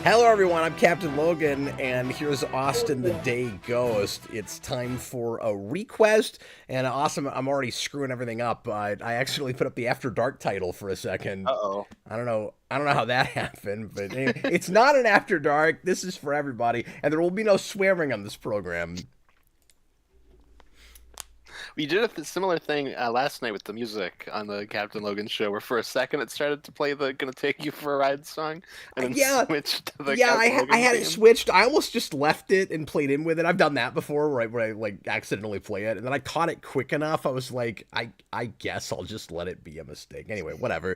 Hello, everyone. I'm Captain Logan, and here's Austin the Day Ghost. It's time for a request, and awesome. I'm already screwing everything up. I accidentally put up the After Dark title for a second. Uh-oh. I don't know. I don't know how that happened, but anyway, it's not an After Dark. This is for everybody, and there will be no swearing on this program. We did a similar thing last night with the music on the Captain Logan show, where for a second it started to play the "Gonna Take You for a Ride" song, and then Yeah, switched to the yeah. Captain I Logan had it theme. switched. I almost just left it and played in with it. I've done that before, where I like accidentally play it, and then I caught it quick enough. I was like, I guess I'll just let it be a mistake. Anyway, whatever.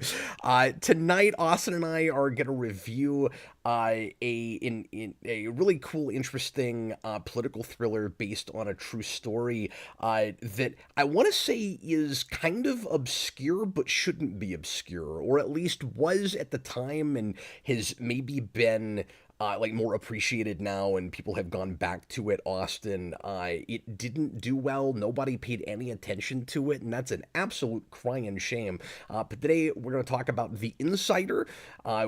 Tonight, Austin and I are gonna review a really cool, interesting political thriller based on a true story that I want to say is kind of obscure, but shouldn't be obscure, or at least was at the time, and has maybe been. Like more appreciated now, and people have gone back to it. Austin, it didn't do well. Nobody paid any attention to it, and that's an absolute crying shame. But today we're going to talk about The Insider,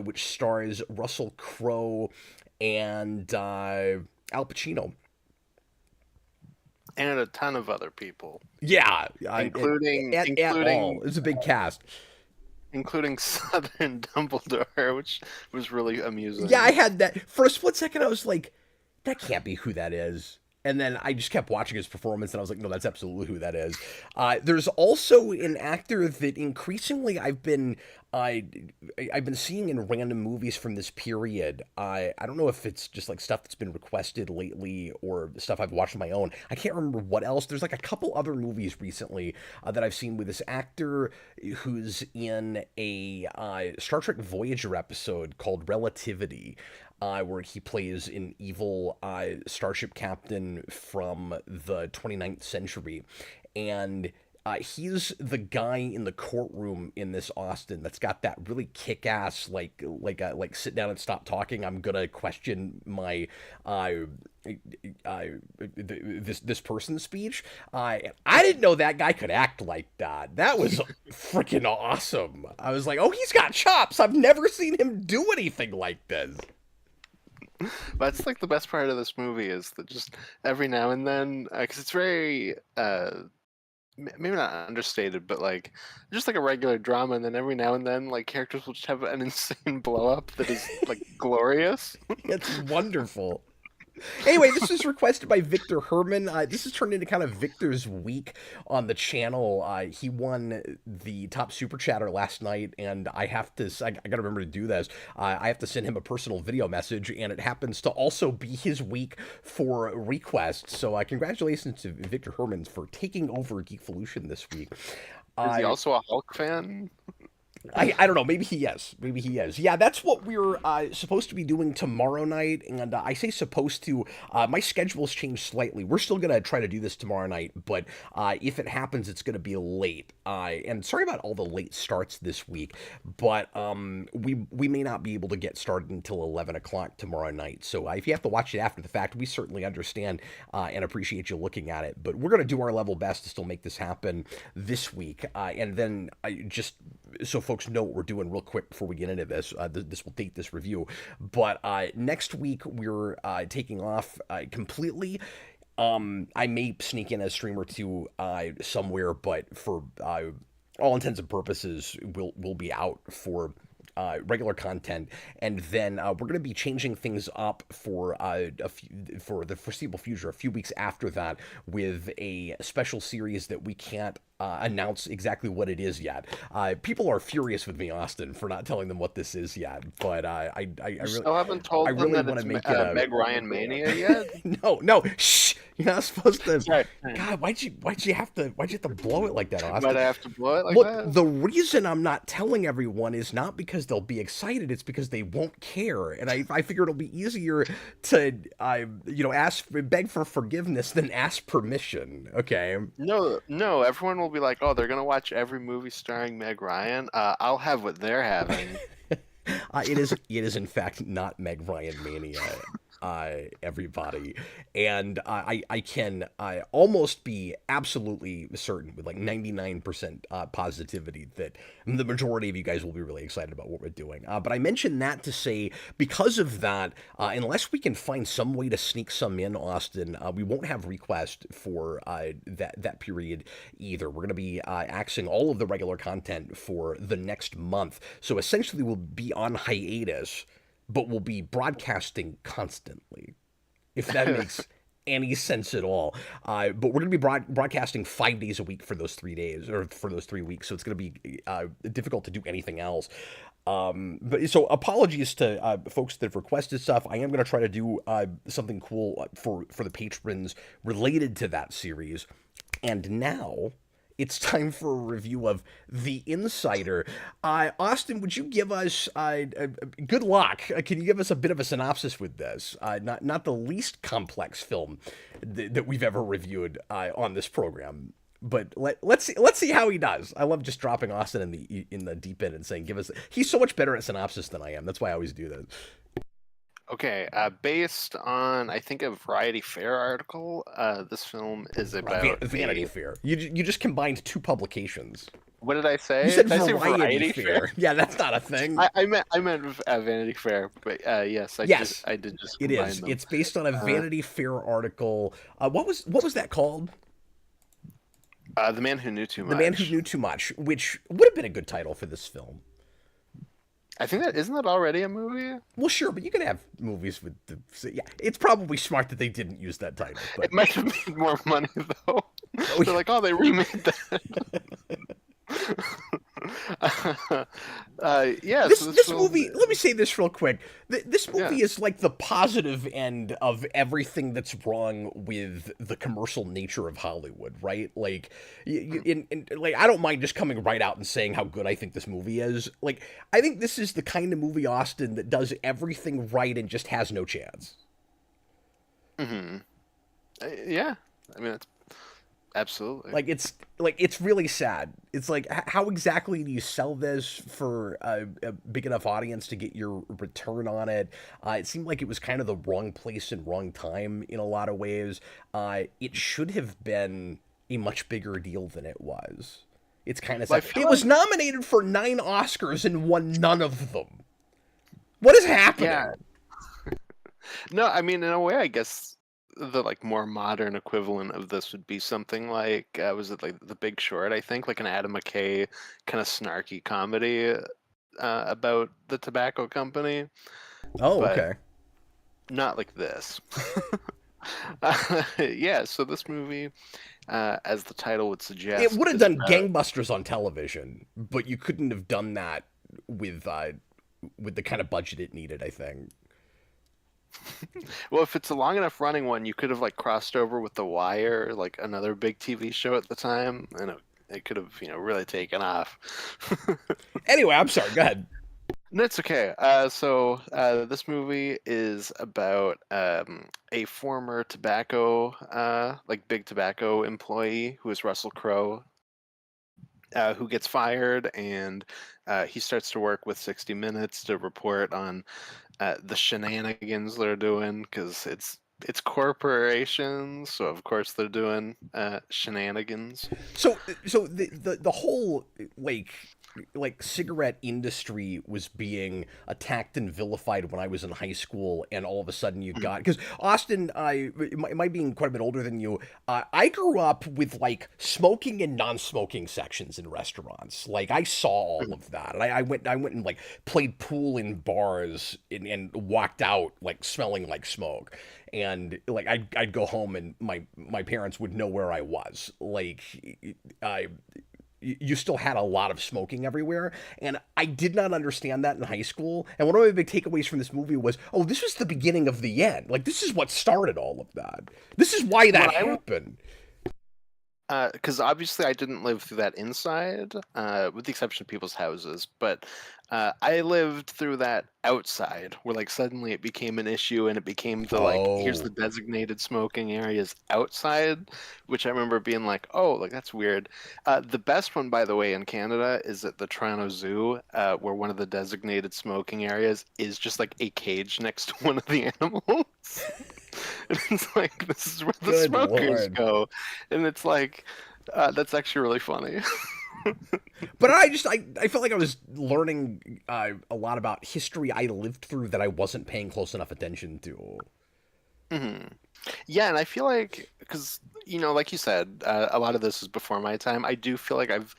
which stars Russell Crowe and Al Pacino. And a ton of other people, Yeah, including at all. including It's a big cast. including Southern Dumbledore, which was really Yeah, I amusing. had that for a split second. I was like, that can't be who that is. And then I just kept watching his performance, and I was like, no, that's absolutely who that is. There's also an actor that increasingly I've been seeing in random movies from this period. I don't know if it's just like stuff that's been requested lately or stuff I've watched on my own. I can't remember what else. There's like a couple other movies recently that I've seen with this actor who's in a Star Trek Voyager episode called Relativity, where he plays an evil starship captain from the 29th century. And he's the guy in the courtroom in this Austin that's got that really kick-ass like sit down and stop talking. I'm gonna question my this person's speech. I didn't know that guy could act like that. That was freaking awesome. I was like, oh, he's got chops. I've never seen him do anything like this. That's like the best part of this movie is that just every now and then, because it's very maybe not understated, but like just like a regular drama, and then every now and then, like characters will just have an insane blow up that is like glorious. It's wonderful. Anyway, this is requested by Victor Herman. This has turned into kind of Victor's week on the channel. He won the top super chatter last night, and I have to, I gotta remember to do this. I have to send him a personal video message, and it happens to also be his week for ReQuest. So congratulations to Victor Herman for taking over Geekvolution this week. Is he Uh, also a Hulk fan? I don't know. Maybe he is. Maybe he is. Yeah, that's what we're supposed to be doing tomorrow night. And I say supposed to. My schedule's changed slightly. We're still going to try to do this tomorrow night. But if it happens, it's going to be late. And sorry about all the late starts this week. But we may not be able to get started until 11 o'clock tomorrow night. So if you have to watch it after the fact, we certainly understand and appreciate you looking at it. But we're going to do our level best to still make this happen this week. And then just so folks know what we're doing real quick before we get into this. This will date this review, but next week we're taking off completely. I may sneak in a stream or two somewhere, but for all intents and purposes, we'll be out for regular content, and then we're going to be changing things up for for the foreseeable future, a few weeks after that, with a special series that we can't announce exactly what it is yet. People are furious with me, Austin, for not telling them what this is yet, but I You really still haven't I told them really that want it's to make it a Meg Ryan mania yet? no, shh. You're not supposed to. Sorry, God, why'd you have to blow it like that, might Austin? I have to blow it like Look, that? the reason I'm not telling everyone is not because they'll be excited, it's because they won't care. And I figure it'll be easier to, beg for forgiveness than ask permission, okay? No, no. Everyone will be like, "Oh, they're gonna watch every movie starring Meg Ryan." I'll have what they're having. It is in fact not Meg Ryan mania. everybody, and I can almost be absolutely certain with like 99% positivity that the majority of you guys will be really excited about what we're doing. But I mentioned that to say, because of that, unless we can find some way to sneak some in, Austin, we won't have ReQuest for that period either. We're going to be axing all of the regular content for the next month. So essentially, we'll be on hiatus, but we'll be broadcasting constantly, if that makes any sense at all. But we're going to be broadcasting 5 days a week for those 3 days, or for those 3 weeks. So it's going to be difficult to do anything else. But so apologies to folks that have requested stuff. I am going to try to do something cool for the patrons related to that series. And now it's time for a review of The Insider. Austin, would you give us good luck? Can you give us a bit of a synopsis with this? Not the least complex film that we've ever reviewed on this program. But let's see how he does. I love just dropping Austin in the deep end and saying, "Give us." He's so much better at synopsis than I am. That's why I always do that. Okay, based on I think a Variety Fair article, this film is about Vanity Fair. You just combined two publications. What did I say? You said Did I say Variety Fair. Yeah, that's not a thing. I meant Vanity Fair, but yes, I did just. It is. Them. It's based on a Vanity Fair article. What was that called? The Man Who Knew Too Much. The Man Who Knew Too Much, which would have been a good title for this film. I think that isn't that already a movie. Well, sure, but you can have movies with the. Yeah, it's probably smart that they didn't use that title. But... It might have made more money though. They're like, oh, they remade that. Yeah, this movie. Let me say this real quick. This movie is like the positive end of everything that's wrong with the commercial nature of Hollywood, right? Like, like I don't mind just coming right out and saying how good I think this movie is. Like, I think this is the kind of movie, Austin, that does everything right and just has no chance. Mm-hmm. Yeah, I mean it's. Absolutely. Like it's really sad. It's like, how exactly do you sell this for a big enough audience to get your return on it? It seemed like it was kind of the wrong place and wrong time in a lot of ways. It should have been a much bigger deal than it was. It's kind of sad. It was nominated for 9 Oscars and won none of them. What is happening? Yeah. No, I mean, in a way, I guess the like more modern equivalent of this would be something like was it like The Big Short? I think like an Adam McKay kind of snarky comedy about the tobacco company. Oh, okay. Not like this. Yeah, so this movie, as the title would suggest, it would have done gangbusters on television, but you couldn't have done that with the kind of budget it needed, I think. Well, if it's a long enough running one, you could have like crossed over with The Wire, like another big TV show at the time, and it could have really taken off. Anyway, I'm sorry. Go ahead. That's okay. So this movie is about a former tobacco, like big tobacco employee who is Russell Crowe, who gets fired, and he starts to work with 60 Minutes to report on the shenanigans they're doing, because it's corporations, so of course they're doing shenanigans. So the whole like cigarette industry was being attacked and vilified when I was in high school, and all of a sudden you got, because Austin, my being quite a bit older than you, I grew up with like smoking and non-smoking sections in restaurants. Like I saw all of that, and I went and like played pool in bars and walked out like smelling like smoke. And like I'd go home and my parents would know where I was. Like you still had a lot of smoking everywhere, and I did not understand that in high school. And one of my big takeaways from this movie was, oh, this was the beginning of the end. Like, this is what started all of that. This is why that happened. Because obviously I didn't live through that inside, with the exception of people's houses, but I lived through that outside, where like suddenly it became an issue, and it became the like, here's the Oh, designated smoking areas outside, which I remember being like, oh, like that's weird. The best one, by the way, in Canada is at the Toronto Zoo, where one of the designated smoking areas is just like a cage next to one of the animals. And it's like, this is where the good smokers lord. go, and it's like, that's actually really funny. But I felt like I was learning a lot about history I lived through that I wasn't paying close enough attention to. Hmm. Yeah, and I feel like, because like you said, a lot of this is before my time. I do feel like I've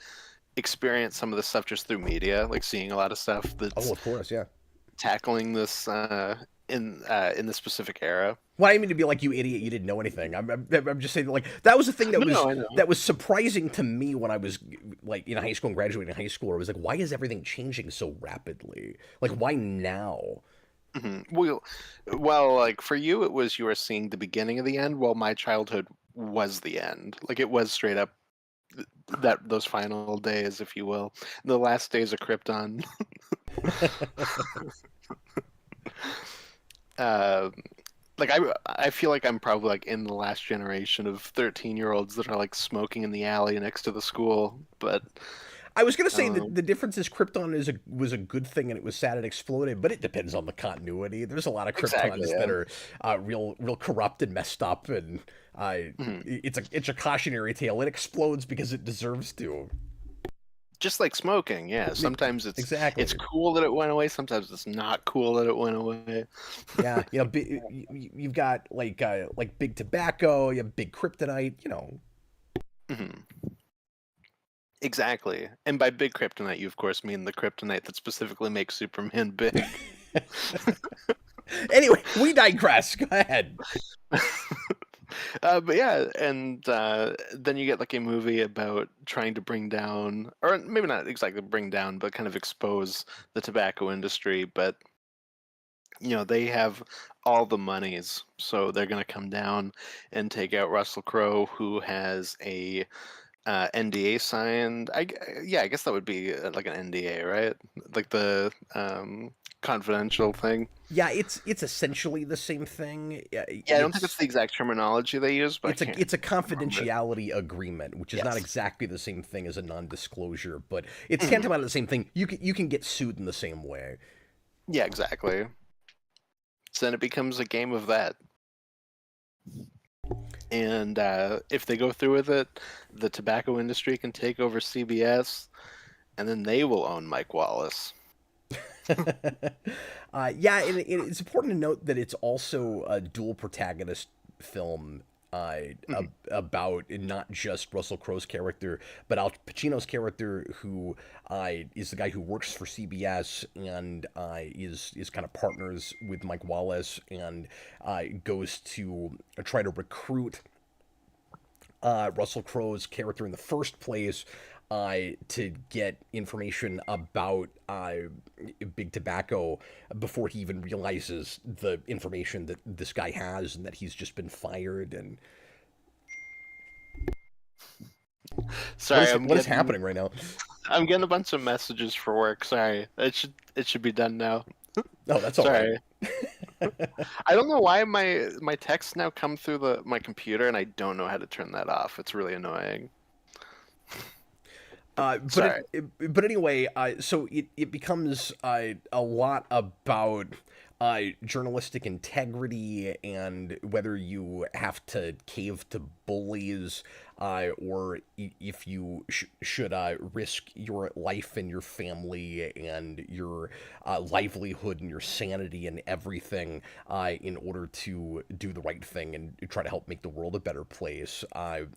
experienced some of this stuff just through media, like seeing a lot of stuff Oh, that's of course, yeah. tackling this in the specific era. Well, I didn't mean to be like you idiot. You didn't know anything. I'm just saying like that was the thing No, no, I know. that was surprising to me when I was like in high school and graduating high school. I was like, why is everything changing so rapidly? Like, why now? Well, like for you, it was you were seeing the beginning of the end, while my childhood was the end. Like it was straight up that those final days, if you will, the last days of Krypton. uh, like I feel like I'm probably like in the last generation of 13-year-olds that are like smoking in the alley next to the school. But I was gonna say that um, the difference is Krypton was a good thing and it was sad it exploded, but it depends on the continuity. There's a lot of exactly, Kryptons that yeah. are real corrupt and messed up, and Mhm. it's a cautionary tale. It explodes because it deserves to. Just like smoking, yeah. Yeah, Sometimes it's exactly. cool that it went away. Sometimes it's not cool that it went away. Yeah, you've got like big tobacco, you have big kryptonite, you know. Mhm. Exactly. And by big kryptonite, you of course mean the kryptonite that specifically makes Superman big. Anyway, we digress. Go ahead. But yeah, and then you get like a movie about trying to bring down, or maybe not exactly bring down, but kind of expose the tobacco industry. But they have all the monies, so they're gonna come down and take out Russell Crowe, who has a NDA signed. Yeah, I guess that would be like an NDA, right? Like the confidential thing. Yeah, it's essentially the same thing. Yeah, I don't think it's the exact terminology they use, but I can't It's a remember it. confidentiality agreement, which is not Yes. exactly the same thing as a non-disclosure, but it's Mhm. tantamount to the same thing. You can get sued in the same way. Yeah, exactly. So then it becomes a game of that. And if they go through with it, the tobacco industry can take over CBS, and then they will own Mike Wallace. Yeah, and it's important to note that it's also a dual protagonist film Mhm. about not just Russell Crowe's character, but Al Pacino's character, who is the guy who works for CBS and is kind of partners with Mike Wallace and goes to try to recruit Russell Crowe's character in the first place to get information about Big Tobacco before he even realizes the information that this guy has and that he's just been fired. And Sorry, what is happening right now? I'm getting a bunch of messages for work. Sorry, it should be done now. Oh, that's all right. Sorry. I don't know why my texts now come through the my computer, and I don't know how to turn that off. It's really annoying. But sorry. But anyway, so it becomes a lot about journalistic integrity and whether you have to cave to bullies or if you should risk your life and your family and your livelihood and your sanity and everything in order to do the right thing and try to help make the world a better place.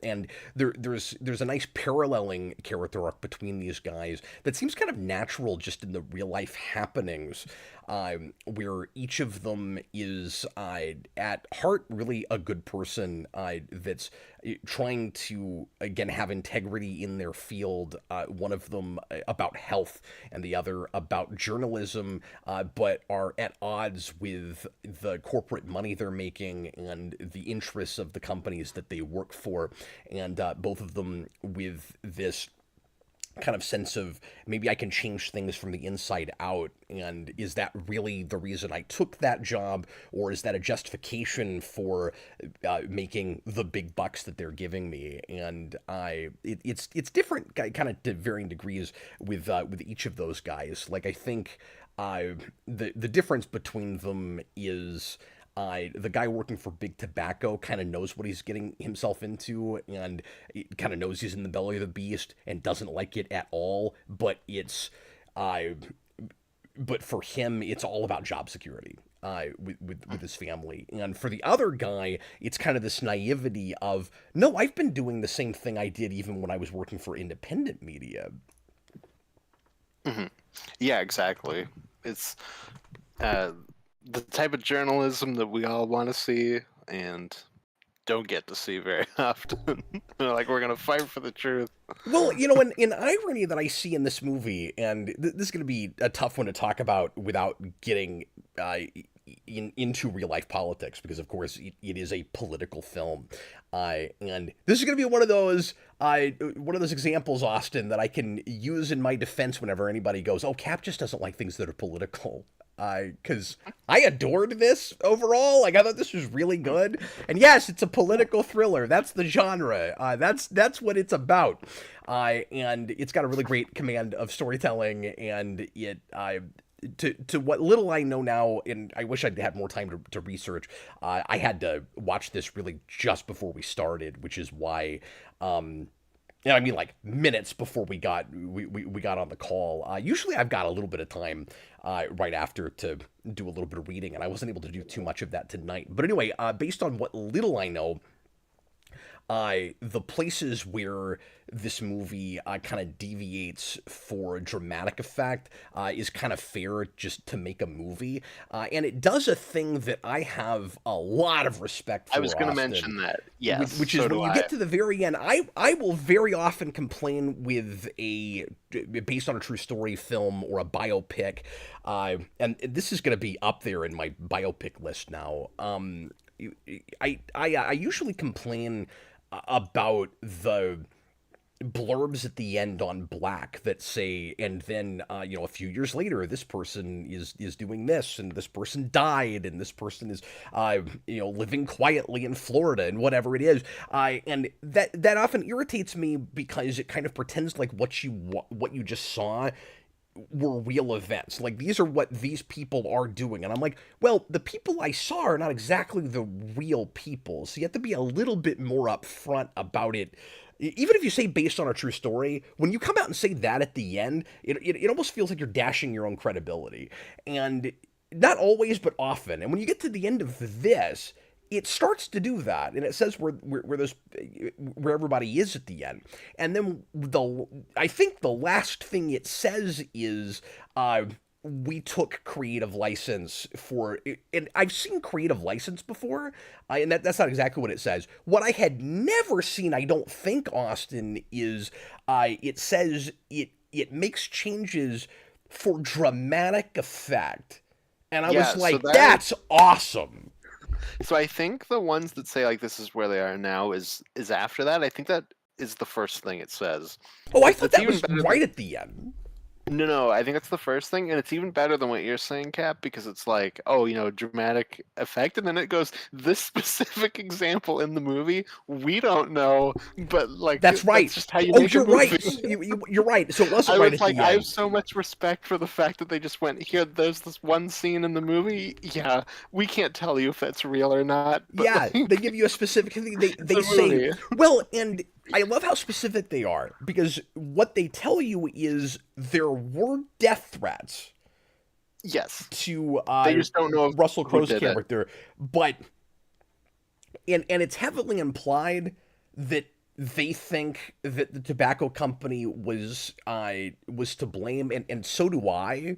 And there's a nice paralleling character arc between these guys that seems kind of natural just in the real life happenings. where each of them is at heart really a good person that's trying to again have integrity in their field. One of them about health, and the other about journalism, but are at odds with the corporate money they're making and the interests of the companies that they work for, and both of them with this kind of sense of maybe I can change things from the inside out, and is that really the reason I took that job, or is that a justification for making the big bucks that they're giving me? And it's different kind of to varying degrees with each of those guys. Like I think the difference between them is the guy working for Big Tobacco kind of knows what he's getting himself into, and kind of knows he's in the belly of the beast and doesn't like it at all. But for him, it's all about job security with his family. And for the other guy, it's kind of this naivety of, no, I've been doing the same thing I did even when I was working for independent media. Mm-hmm. Yeah, exactly. It's the type of journalism that we all want to see and don't get to see very often. Like, we're going to fight for the truth. Well, you know, in irony that I see in this movie, and this is going to be a tough one to talk about without getting into real life politics, because of course it is a political film, and this is going to be one of those examples, Austin, that I can use in my defense whenever anybody goes, "Oh, Cap just doesn't like things that are political." Because I adored this overall. Like, I thought this was really good. And yes, it's a political thriller. That's the genre. That's what it's about. And it's got a really great command of storytelling. And it to what little I know now, and I wish I'd had more time to research. I had to watch this really just before we started, which is why. I mean, like minutes before we got on the call. Usually, I've got a little bit of time right after to do a little bit of reading, and I wasn't able to do too much of that tonight. But anyway, based on what little I know, the places where this movie kind of deviates for dramatic effect is kind of fair just to make a movie. And it does a thing that I have a lot of respect for. I was going to mention that, yes. Which is when you get to the very end, I will very often complain with a based on a true story film or a biopic, and this is going to be up there in my biopic list now. I usually complain about the blurbs at the end on Black that say, and then a few years later, this person is doing this, and this person died, and this person is living quietly in Florida, and whatever it is, and that often irritates me because it kind of pretends like what you just saw were real events. Like, these are what these people are doing. And I'm like, well, the people I saw are not exactly the real people. So you have to be a little bit more upfront about it. Even if you say based on a true story, when you come out and say that at the end, it almost feels like you're dashing your own credibility. And not always, but often. And when you get to the end of this, it starts to do that, and it says where everybody is at the end, and then I think the last thing it says is we took creative license for, and I've seen creative license before, and that's not exactly what it says. What I had never seen, I don't think, Austin, is it says it makes changes for dramatic effect, and I was like, that's awesome. So I think the ones that say like this is where they are now is after that. I think that is the first thing it says. Oh, I thought that was right at the end. No, I think that's the first thing, and it's even better than what you're saying, Cap, because it's like, dramatic effect, and then it goes, this specific example in the movie, we don't know, but like that's right. That's just how you make you're a movie. Right. You're right. So it wasn't right at the end. I have so much respect for the fact that they just went here. There's this one scene in the movie. Yeah, we can't tell you if that's real or not. But yeah, they give you a specific thing. They say movie. Well, and I love how specific they are, because what they tell you is there were death threats. Yes. To they just don't know Russell Crowe's character, but and it's heavily implied that they think that the tobacco company was to blame, and so do I.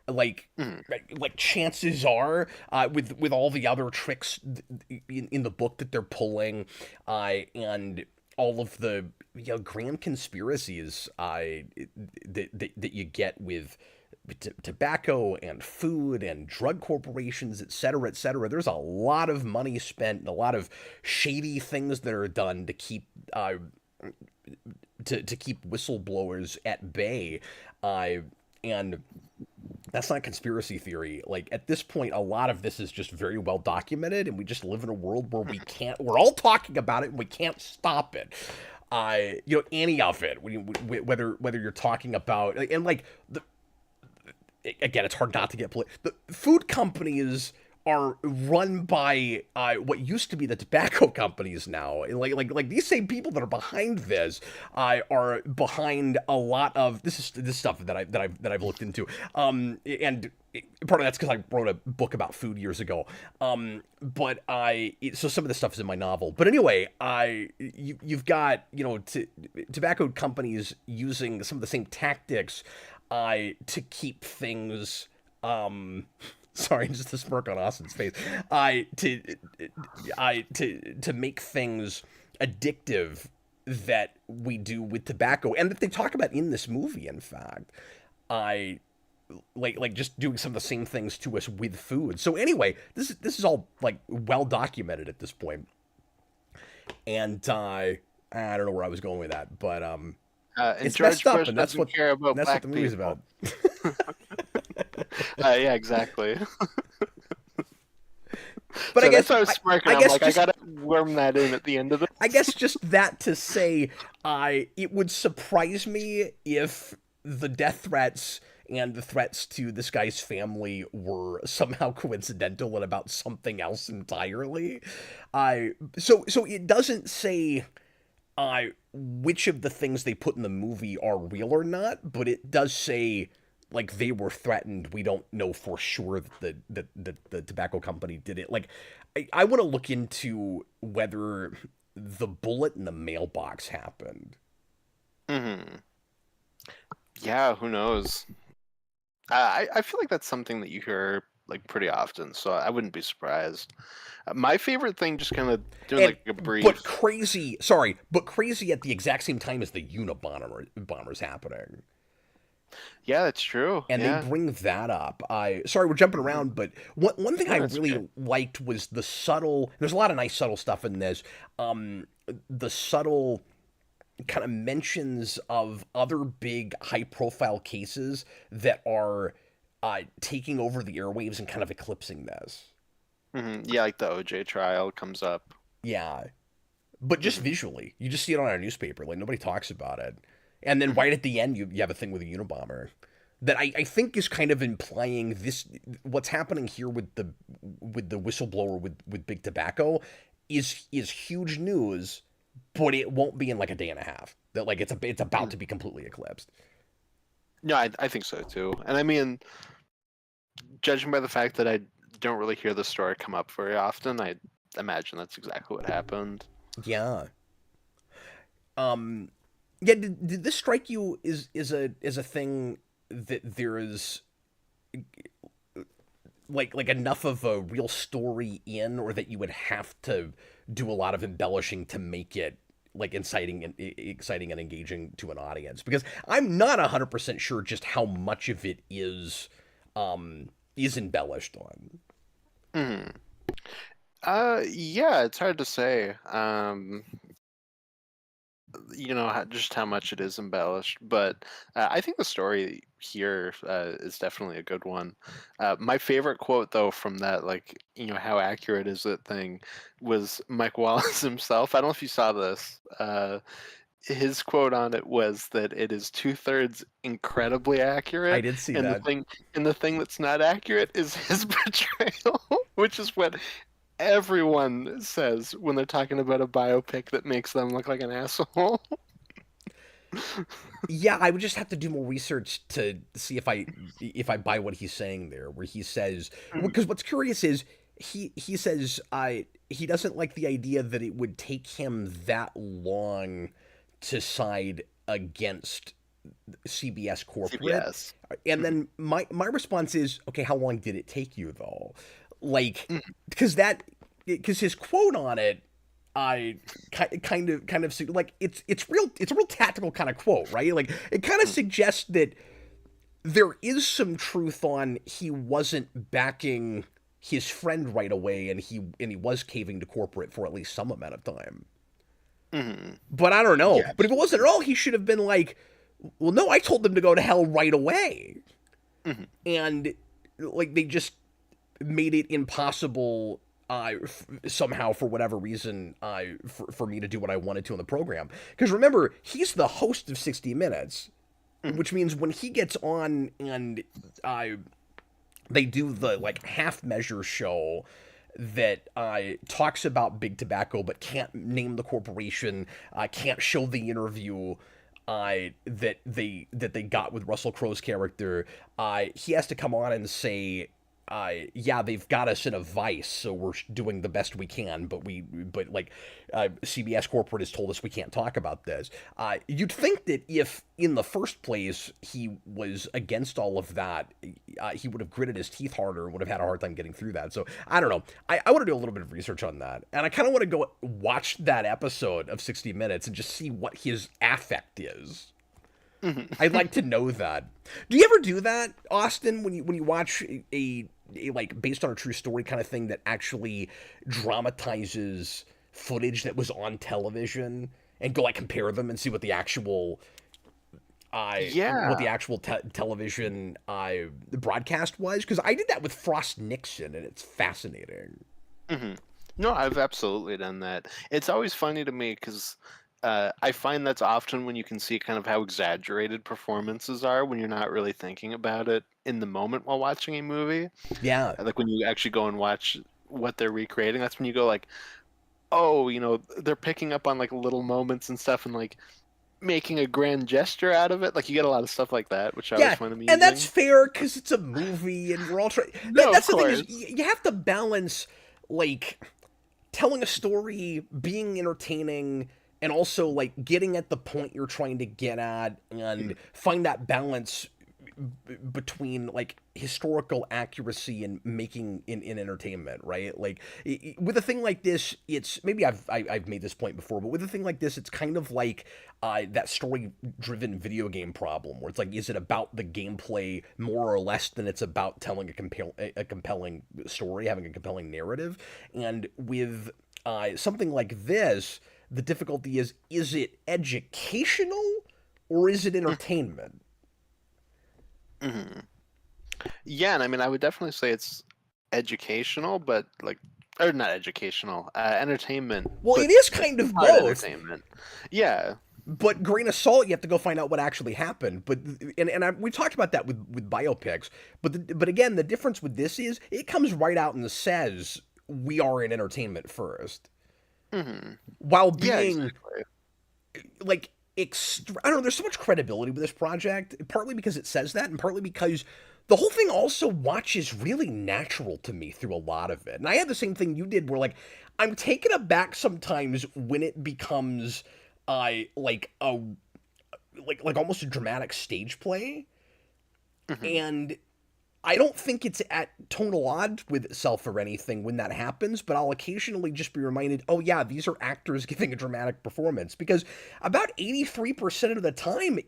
like Mhm. like chances are, with all the other tricks in the book that they're pulling, and all of the, grand conspiracies, that you get with tobacco and food and drug corporations, et cetera, et cetera. There's a lot of money spent and a lot of shady things that are done to keep, to keep whistleblowers at bay, uh, and that's not conspiracy theory. Like, at this point, a lot of this is just very well documented, and we just live in a world where we're all talking about it and we can't stop it. Any of it, whether you're talking about, and like, again, it's hard not to get the food companies are run by, what used to be the tobacco companies now. And like these same people that are behind this, are behind a lot of this stuff that I've looked into. And part of that's because I wrote a book about food years ago. But so some of this stuff is in my novel. But anyway, you've got, tobacco companies using some of the same tactics, to keep things, sorry, just a smirk on Austin's face. To make things addictive that we do with tobacco, and that they talk about in this movie. In fact, I like just doing some of the same things to us with food. So anyway, this is all like well documented at this point, and I don't know where I was going with that, but And it's George messed up, Bush and doesn't care about that's what black the movie's people. about. Yeah, exactly. But I So guess that's why I was smirking. I I'm guess like, I just gotta worm that in at the end of this. I guess just that to say, it would surprise me if the death threats and the threats to this guy's family were somehow coincidental and about something else entirely. So it doesn't say, which of the things they put in the movie are real or not, but it does say, like, they were threatened. We don't know for sure that the tobacco company did it. Like, I want to look into whether the bullet in the mailbox happened. Hmm. Yeah, who knows? I feel like that's something that you hear like pretty often, so I wouldn't be surprised. My favorite thing, just kind of doing And like a but brief. crazy, sorry, but crazy at the exact same time as the Unabomber bombers happening. Yeah, that's true. And they Yeah. bring that up. I Sorry, we're jumping Mhm. around, but one thing I No, that's okay. really liked was the subtle. There's a lot of nice subtle stuff in this. The subtle kind of mentions of other big high profile cases that are, taking over the airwaves and kind of eclipsing this. Yeah, like the OJ trial comes up. Yeah, but just Hmm. visually, you just see it on our newspaper. Like, nobody talks about it. And then right Hmm. at the end, you have a thing with a Unabomber that I think is kind of implying this. What's happening here with the whistleblower with big tobacco is huge news, but it won't be in like a day and a half. That, like, it's about to be completely eclipsed. No, I think so too. And I mean, judging by the fact that I don't really hear the story come up very often, I imagine that's exactly what happened. Yeah. Um. Yeah. Did this strike you as a thing that there is, like enough of a real story in, or that you would have to do a lot of embellishing to make it like exciting and engaging to an audience? Because I'm not 100% sure just how much of it is embellished on. Hmm. Yeah, it's hard to say. Just how much it is embellished, but I think the story here is definitely a good one. My favorite quote, though, from that, like, how accurate is it thing, was Mike Wallace himself. I don't know if you saw this. His quote on it was that it is two-thirds incredibly I accurate, did see and the that. thing that's not accurate is his portrayal, which is what everyone says when they're talking about a biopic that makes them look like an asshole. Yeah, I would just have to do more research to see if I buy what he's saying there, where he says, because what's curious is he says, he doesn't like the idea that it would take him that long to side against CBS corporate. CBS. And Mhm. then my response is, okay, how long did it take you though? Like, Mhm. because his quote on it, I kind of like it's a real tactical kind of quote, right? Like it kind of Mhm. suggests that there is some truth on he wasn't backing his friend right away, and he was caving to corporate for at least some amount of time. Mhm. But I don't know. Yeah, But if it wasn't at all, he should have been like, well, no, I told them to go to hell right away. Mhm. And like they just made it impossible somehow for whatever reason for me to do what I wanted to in the program. Because remember, he's the host of 60 Minutes, Mhm. which means when he gets on and they do the like half measure show that talks about big tobacco but can't name the corporation, can't show the interview that they got with Russell Crowe's character. He has to come on and say, yeah, they've got us in a vice, so we're doing the best we can, but like CBS corporate has told us we can't talk about this. You'd think that if in the first place he was against all of that, he would have gritted his teeth harder and would have had a hard time getting through that. So I don't know. I want to do a little bit of research on that, and I kind of want to go watch that episode of 60 Minutes and just see what his affect is. Mhm. I'd like to know that. Do you ever do that, Austin, when you watch a like based on a true story kind of thing that actually dramatizes footage that was on television and go like compare them and see what Yeah. the actual television broadcast was? Because I did that with Frost Nixon and it's fascinating. Mhm. No, I've absolutely done that. It's always funny to me because I find that's often when you can see kind of how exaggerated performances are when you're not really thinking about it in the moment while watching a movie. Yeah. Like when you actually go and watch what they're recreating, that's when you go like, oh, they're picking up on like little moments and stuff and like making a grand gesture out of it. Like you get a lot of stuff like that, which I always Yeah, find and that's amusing. fair because it's a movie and we're all trying. No, of That's the thing is course. you have to balance like telling a story, being entertaining, and also like getting at the point you're trying to get at, and find that balance between like historical accuracy and making in entertainment, right? Like with a thing like this, it's maybe I've made this point before, but with a thing like this, it's kind of like that story-driven video game problem, where it's like, is it about the gameplay more or less than it's about telling a compelling story, having a compelling narrative? And with something like this, the difficulty is it educational or is it entertainment? Mhm. Yeah, and I mean, I would definitely say it's educational, but like, or not educational, entertainment, Well, but it is like kind of part both, entertainment. Yeah. but grain of salt, you have to go find out what actually happened. But we talked about that with biopics. But again, the difference with this is it comes right out and says we are in entertainment first, Hmm. while Yeah, being exactly. like I don't know. There's so much credibility with this project, partly because it says that, and partly because the whole thing also watches really natural to me through a lot of it. And I had the same thing you did, where like I'm taken aback sometimes when it becomes like a like almost a dramatic stage play, Hmm. and I don't think it's at tonal odds with itself or anything when that happens, but I'll occasionally just be reminded, oh yeah, these are actors giving a dramatic performance, because about 83% of the time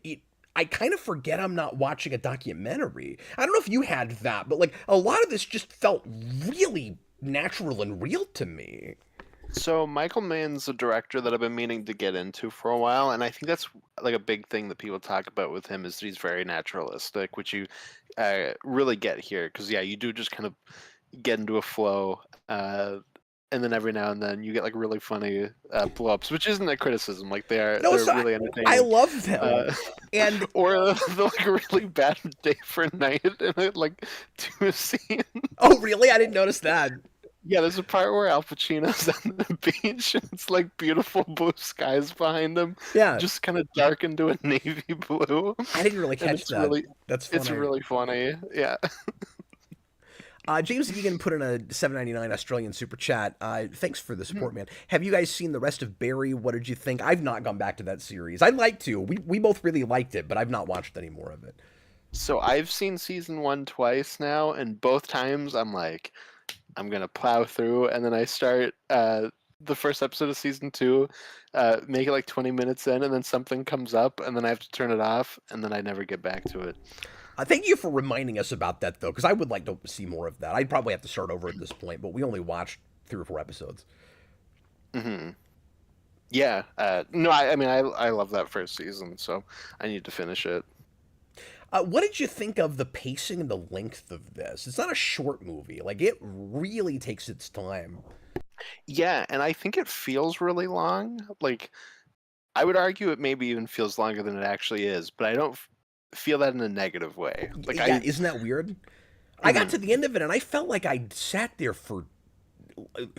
I kind of forget I'm not watching a documentary. I don't know if you had that, but like a lot of this just felt really natural and real to me. So Michael Mann's a director that I've been meaning to get into for a while, and I think that's like a big thing that people talk about with him is that he's very naturalistic, which you really get here. Because yeah, you do just kind of get into a flow, and then every now and then you get like really funny blow-ups, which isn't a criticism. Like No, they're so really I entertaining. love them. Uh, And or the like a really bad day for night, and it like to a scene. oh really? I didn't notice that. Yeah, there's a part where Al Pacino's on the beach, and it's like beautiful blue skies behind him, Yeah, just kind of darkened to a navy blue, I didn't really and catch that. That's it's funny. really funny. Yeah. James Egan put in a 7.99 Australian super chat. Thanks for the Mhm. support, man. Have you guys seen the rest of Barry? What did you think? I've not gone back to that series. I'd like to. We both really liked it, but I've not watched any more of it. So I've seen season one twice now, and both times I'm like, I'm gonna plow through, and then I start the first episode of season two, make it like 20 minutes in, and then something comes up, and then I have to turn it off, and then I never get back to it. Thank you for reminding us about that, though, because I would like to see more of that. I'd probably have to start over at this point, but we only watched 3 or 4 episodes. Hmm. Yeah, no, I mean, I love that first season, so I need to finish it. What did you think of the pacing and the length of this? It's not a short movie. Like, it really takes its time. Yeah, and I think it feels really long. Like, I would argue it maybe even feels longer than it actually is, but I don't feel that in a negative way. Like, Yeah, isn't that weird? I got to mhm, the end of it and I felt like I sat there for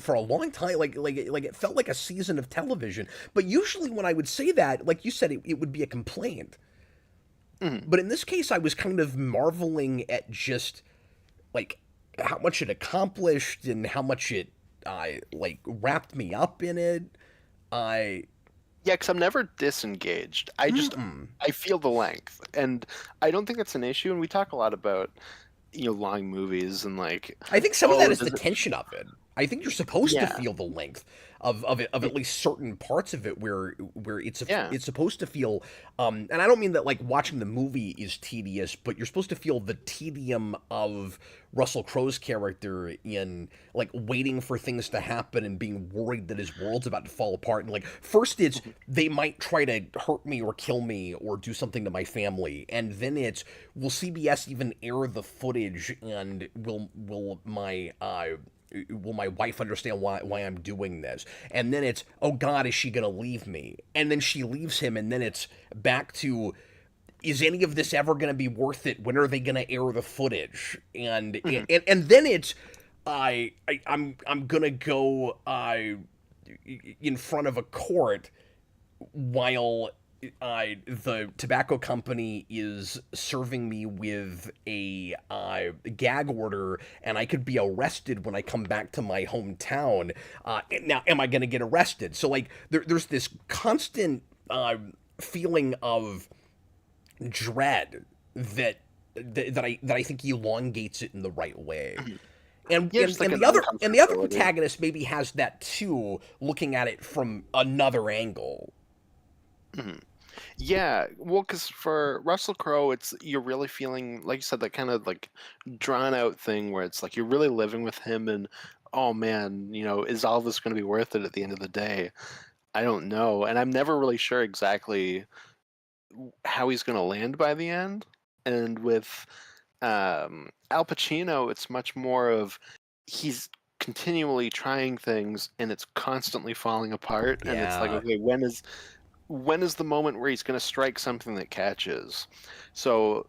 a long time, like it felt like a season of television. But usually when I would say that, like you said, it would be a complaint. mhm. But in this case, I was kind of marveling at just like how much it accomplished and how much it like wrapped me up in it. I Yeah, because I'm never disengaged. I feel the length, and I don't think it's an issue. And we talk a lot about long movies and like, I think some of that oh, is the does it? tension of it. I think you're supposed to Yeah, feel the length of it, of y- at least certain parts of it where yeah. it's supposed to feel and I don't mean that like watching the movie is tedious, but you're supposed to feel the tedium of Russell Crowe's character in like waiting for things to happen and being worried that his world's about to fall apart. And like first it's Mhm. they might try to hurt me or kill me or do something to my family, and then it's will CBS even air the footage, and will my wife understand why I'm doing this? And then it's, oh God, is she gonna leave me? And then she leaves him, and then it's back to, is any of this ever gonna be worth it? When are they gonna air the footage? Mhm. And then it's, I'm gonna go in front of a court while the tobacco company is serving me with a gag order, and I could be arrested when I come back to my hometown. Now, am I going to get arrested? So, like, there's this constant feeling of dread that I think elongates it in the right way. Mhm. And, Yeah, and just like and an the other uncomfortability. protagonist maybe has that too, looking at it from another angle. Mhm. Yeah, well, because for Russell Crowe, it's you're really feeling, like you said, that kind of like drawn out thing where it's like you're really living with him, and oh man, is all this going to be worth it at the end of the day? I don't know, and I'm never really sure exactly how he's going to land by the end. And with Al Pacino, it's much more of he's continually trying things, and it's constantly falling apart, and it's like, Yeah. okay, when is the moment where he's going to strike something that catches? So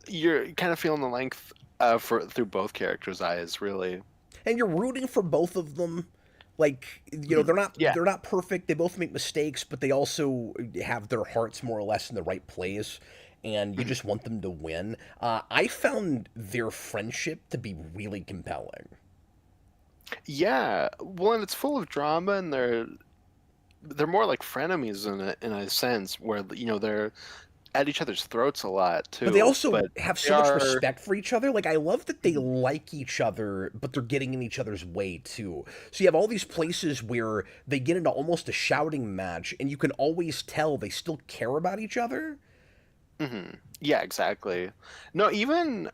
you're kind of feeling the length for through both characters' eyes, really. And you're rooting for both of them. Like, Mhm. they're not Yeah. perfect. They both make mistakes, but they also have their hearts more or less in the right place, and you Mhm. just want them to win. I found their friendship to be really compelling. Yeah. Well, and it's full of drama, and they're more like frenemies in a sense, where they're at each other's throats a lot But they too. also But have they so much are. respect for each other. Like, I love that they Mhm. like each other, but they're getting in each other's way too. So you have all these places where they get into almost a shouting match, and you can always tell they still care about each other. Mhm. Yeah, exactly. No, even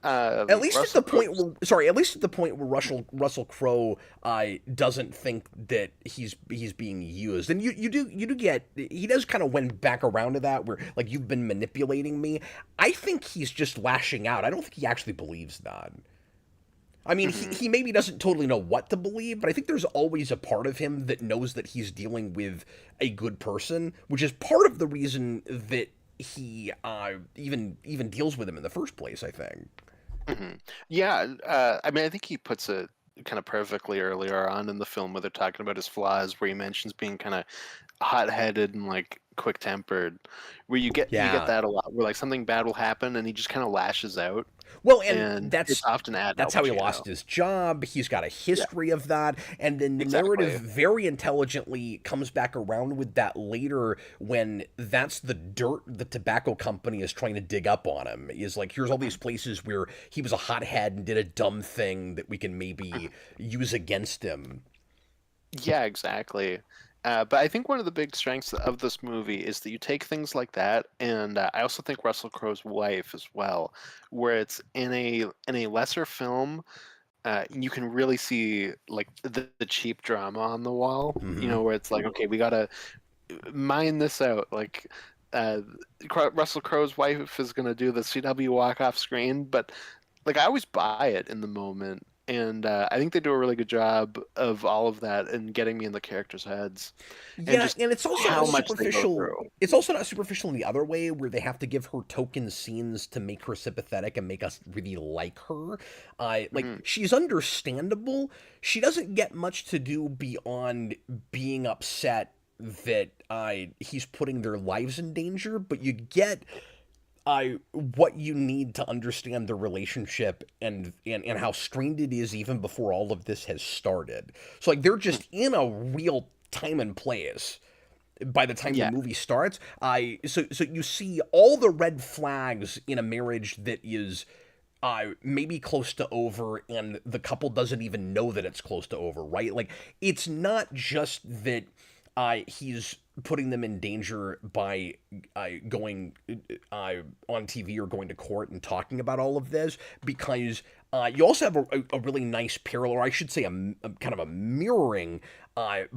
At least at Russell the point Crowe's. where, sorry, at least at the point where Russell Crowe doesn't think that he's being used, and you do get, he does kind of went back around to that where like, you've been manipulating me. I think he's just lashing out. I don't think he actually believes that. I mean, he, Mhm. he maybe doesn't totally know what to believe, but I think there's always a part of him that knows that he's dealing with a good person, which is part of the reason that he even deals with him in the first place, I think. Mhm. Yeah, I mean, I think he puts it kind of perfectly earlier on in the film where they're talking about his flaws, where he mentions being kind of hot-headed and like quick-tempered, where you get Yeah. that a lot, where like something bad will happen and he just kind of lashes out, Well, and and it's often at Al that's how he Pacino. lost his job. He's got a Yeah, history of that, and then the narrative exactly. very intelligently comes back around with that later when that's the dirt the tobacco company is trying to dig up on him. Is like, here's all these places where he was a hothead and did a dumb thing that we can maybe use against him. Yeah, exactly. But I think one of the big strengths of this movie is that you take things like that, and I also think Russell Crowe's wife as well, where it's in a lesser film, you can really see like the cheap drama on the wall. Hmm. Where it's like, okay, we gotta mine this out. Like, uh, Russell Crowe's wife is gonna do the CW walk off screen, but like I always buy it in the moment, and I think they do a really good job of all of that and getting me in the characters' heads, and Yeah, just and it's also how not much they go superficial. through. It's also not superficial in the other way, where they have to give her token scenes to make her sympathetic and make us really like her. Like, Hmm. she's understandable. She doesn't get much to do beyond being upset that he's putting their lives in danger, but you get what you need to understand the relationship and how strained it is even before all of this has started. So like, they're just in a real time and place by the time the Yeah. movie starts. So you see all the red flags in a marriage that is maybe close to over, and the couple doesn't even know that it's close to over, right? Like, it's not just that he's putting them in danger by going on TV or going to court and talking about all of this, because you also have a really nice parallel, or I should say a kind of a mirroring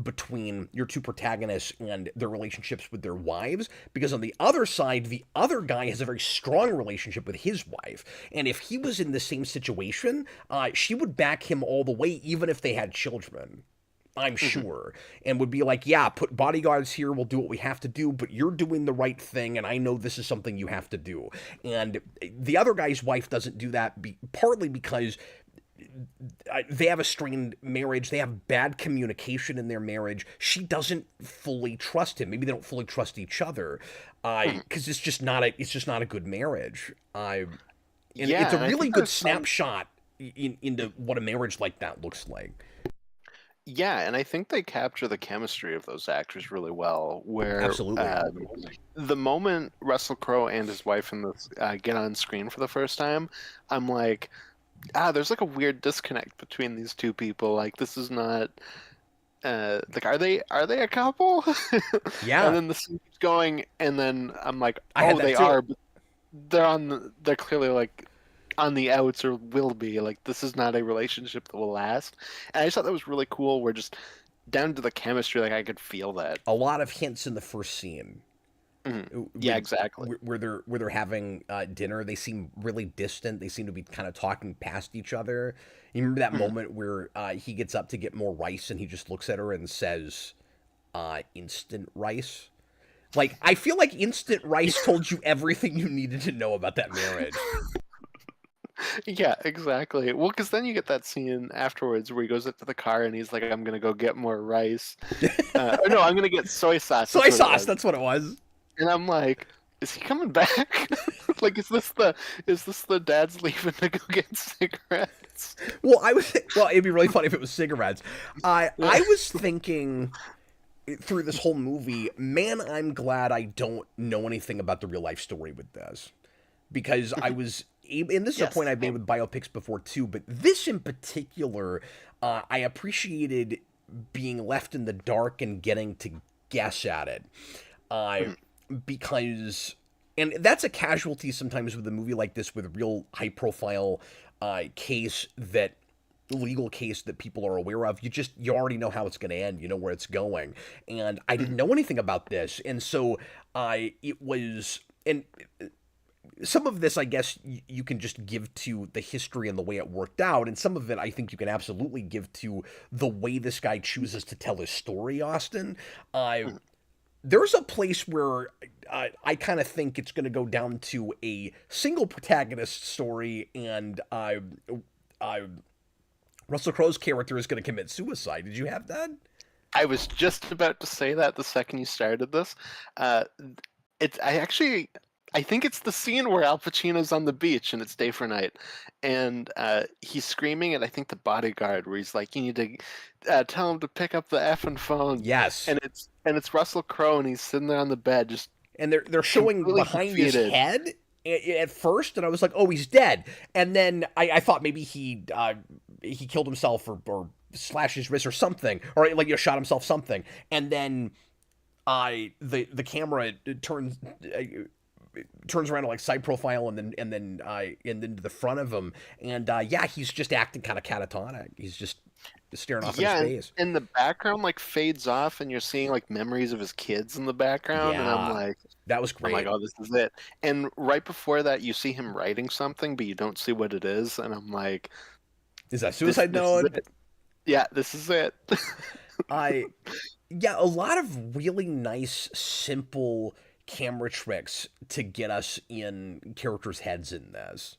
between your two protagonists and their relationships with their wives, because on the other side, the other guy has a very strong relationship with his wife, and if he was in the same situation, she would back him all the way, even if they had children. I'm Hmm. sure, and would be like, yeah, put bodyguards here, we'll do what we have to do, but you're doing the right thing, and I know this is something you have to do. And the other guy's wife doesn't do that, partly because they have a strained marriage, they have bad communication in their marriage. She doesn't fully trust him. Maybe they don't fully trust each other, Hmm. because it's just not a good marriage. And it's Yeah, a and I really think good there's some. snapshot into what a marriage like that looks like. Yeah, and I think they capture the chemistry of those actors really well. Where Absolutely. the moment Russell Crowe and his wife in this get on screen for the first time, I'm like, there's like a weird disconnect between these two people. Like, this is not like, are they a couple? And Yeah, then the scene keeps going, and then I'm like, I had oh, that they too. are, but they're clearly like on the outs or will be. Like, this is not a relationship that will last. And I just thought that was really cool. We're just down to the chemistry, like I could feel that. A lot of hints in the first scene Mhm. Yeah, with exactly. where they're having dinner. They seem really distant. They seem to be kind of talking past each other. You remember that Mhm. moment where he gets up to get more rice and he just looks at her and says, "Instant rice." Like, I feel like instant rice told you everything you needed to know about that marriage. Yeah, exactly. Well, because then you get that scene afterwards where he goes up to the car and he's like, "I'm gonna go get more rice." Or no, I'm gonna get soy sauce. Soy That's what it sauce. was. That's what it was. And I'm like, "Is he coming back? Like, is this the dad's leaving to go get cigarettes?" Well, it'd be really funny if it was cigarettes. I was thinking through this whole movie, man, I'm glad I don't know anything about the real life story with this, because and this is a Yes, point I've made same. with biopics before too, but this in particular, I appreciated being left in the dark and getting to guess at it, uh, Mhm. because, and that's a casualty sometimes with a movie like this, with real high profile case that legal case that people are aware of. You already know how it's going to end, you know where it's going, and I didn't Mhm. know anything about this, and so it was, and some of this, I guess, you can just give to the history and the way it worked out, and some of it I think you can absolutely give to the way this guy chooses to tell his story, Austin. Mhm. There's a place where I kind of think it's going to go down to a single protagonist story, and Russell Crowe's character is going to commit suicide. Did you have that? I was just about to say that the second you started this. Uh, it's I think it's the scene where Al Pacino's on the beach and it's day for night, and he's screaming at I think the bodyguard where he's like, "You need to tell him to pick up the effing phone," Yes. and it's Russell Crowe and he's sitting there on the bed just And they're showing completely behind his defeated. head at first, and I was like, "Oh, he's dead." And then I thought maybe he killed himself or slashed his wrist or something, or like shot himself something. And then the camera turns around to like side profile and then to the front of him, and yeah, he's just acting kind of catatonic. He's just staring off into Yeah, space. and the background like fades off, and you're seeing like memories of his kids in the background, and Yeah, that was I'm like, great. oh, this is it. And right before that, you see him writing something, but you don't see what it is, and I'm like, Is that this suicide this is note? it. Yeah, this is it. I Yeah, a lot of really nice, simple camera tricks to get us in characters' heads in this.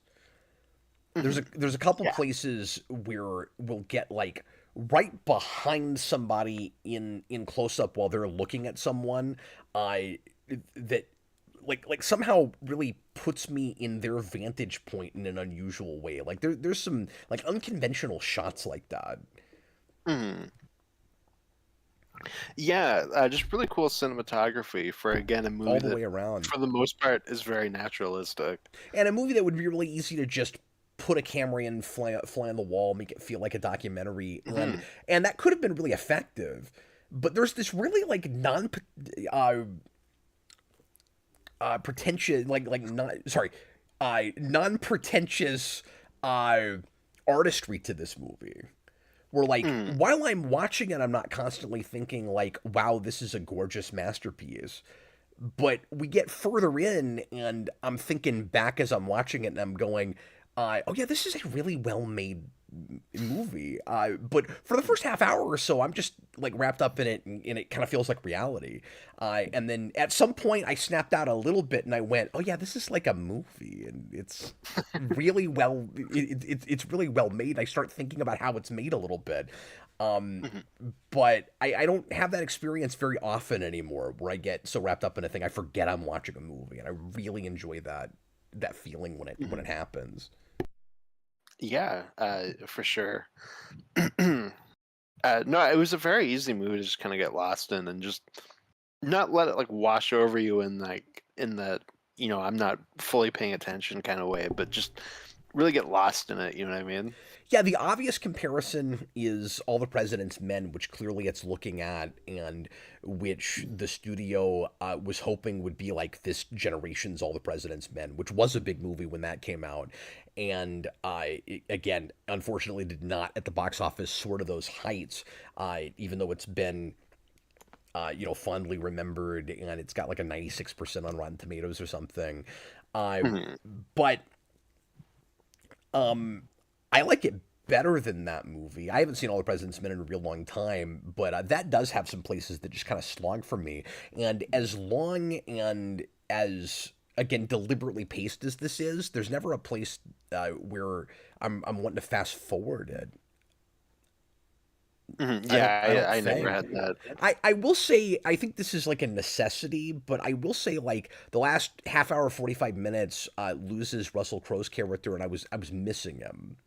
Mhm. There's a couple Yeah. places where we'll get like right behind somebody in close up while they're looking at someone, I that like somehow really puts me in their vantage point in an unusual way. Like there's some like unconventional shots like that Mhm. Yeah, just really cool cinematography for again a movie all the that, way around. for the most part, is very naturalistic. And a movie that would be really easy to just put a camera in, fly on the wall, make it feel like a documentary, Mhm. and that could have been really effective. But there's this really like uh, pretentious, like not sorry, non pretentious uh, artistry to this movie. Where like Mhm. while I'm watching it, I'm not constantly thinking like, "Wow, this is a gorgeous masterpiece." But we get further in, and I'm thinking back as I'm watching it, and I'm going, "Oh yeah, this is a really well made movie." But for the first half hour or so, I'm just like wrapped up in it, and it kind of feels like reality. And then at some point, I snapped out a little bit, and I went, "Oh yeah, this is like a movie, and it's really well, it's really well made." I start thinking about how it's made a little bit. Um, Mhm. but I don't have that experience very often anymore where I get so wrapped up in a thing I forget I'm watching a movie, and I really enjoy that feeling when Mhm. it happens. Yeah, for sure. No, it was a very easy movie to just kind of get lost in and just not let it like wash over you in like in the, I'm not fully paying attention kind of way, but just really get lost in it. You know what I mean? Yeah, the obvious comparison is All the President's Men, which clearly it's looking at, and which the studio was hoping would be like this generation's All the President's Men, which was a big movie when that came out. And again, unfortunately, did not at the box office soar to those heights, even though it's been fondly remembered, and it's got like a 96% on Rotten Tomatoes or something. Uh, Mhm. but I like it better than that movie. I haven't seen All the President's Men in a real long time, but that does have some places that just kind of slog for me. And as long and as again deliberately paced as this is, there's never a place where I'm wanting to fast forward it. Mhm. I don't Yeah, I don't I never think. had that. I will say I think this is like a necessity, but I will say like the last half hour 45 minutes loses Russell Crowe's character, and I was missing him.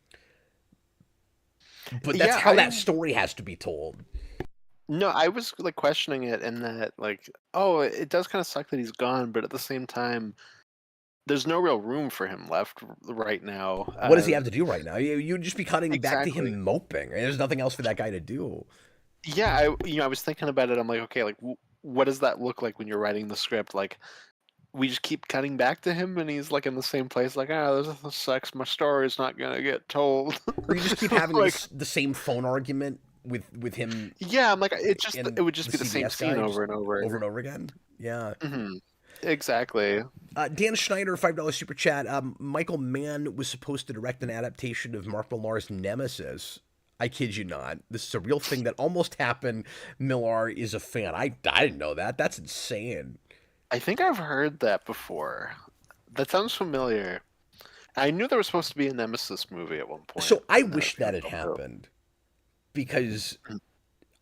But that's Yeah, how I that story has to be told. no, I was like questioning it in that like, oh, it does kind of suck that he's gone, but at the same time, there's no real room for him left right now. What does he have to do right now? You'd just be cutting back to Exactly. him moping. There's nothing else for that guy to do. Yeah, I was thinking about it. I'm like, okay, like what does that look like when you're writing the script? Like we just keep cutting back to him, and he's like in the same place. Like, this sucks. My story's not gonna get told. Or you just keep having Like, the same phone argument with him yeah, I'm like, it and would just the be the same CBS scene guy over just and over over. and over again. Yeah. Exactly. Dan Schneider, $5 super chat. Michael Mann was supposed to direct an adaptation of Mark Millar's Nemesis. I kid you not. This is a real thing that almost happened. Millar is a fan. I didn't know that. That's insane. I think I've heard that before. That sounds familiar. I knew there was supposed to be a Nemesis movie at one point, So I and then it wish that kind of had fell through. happened because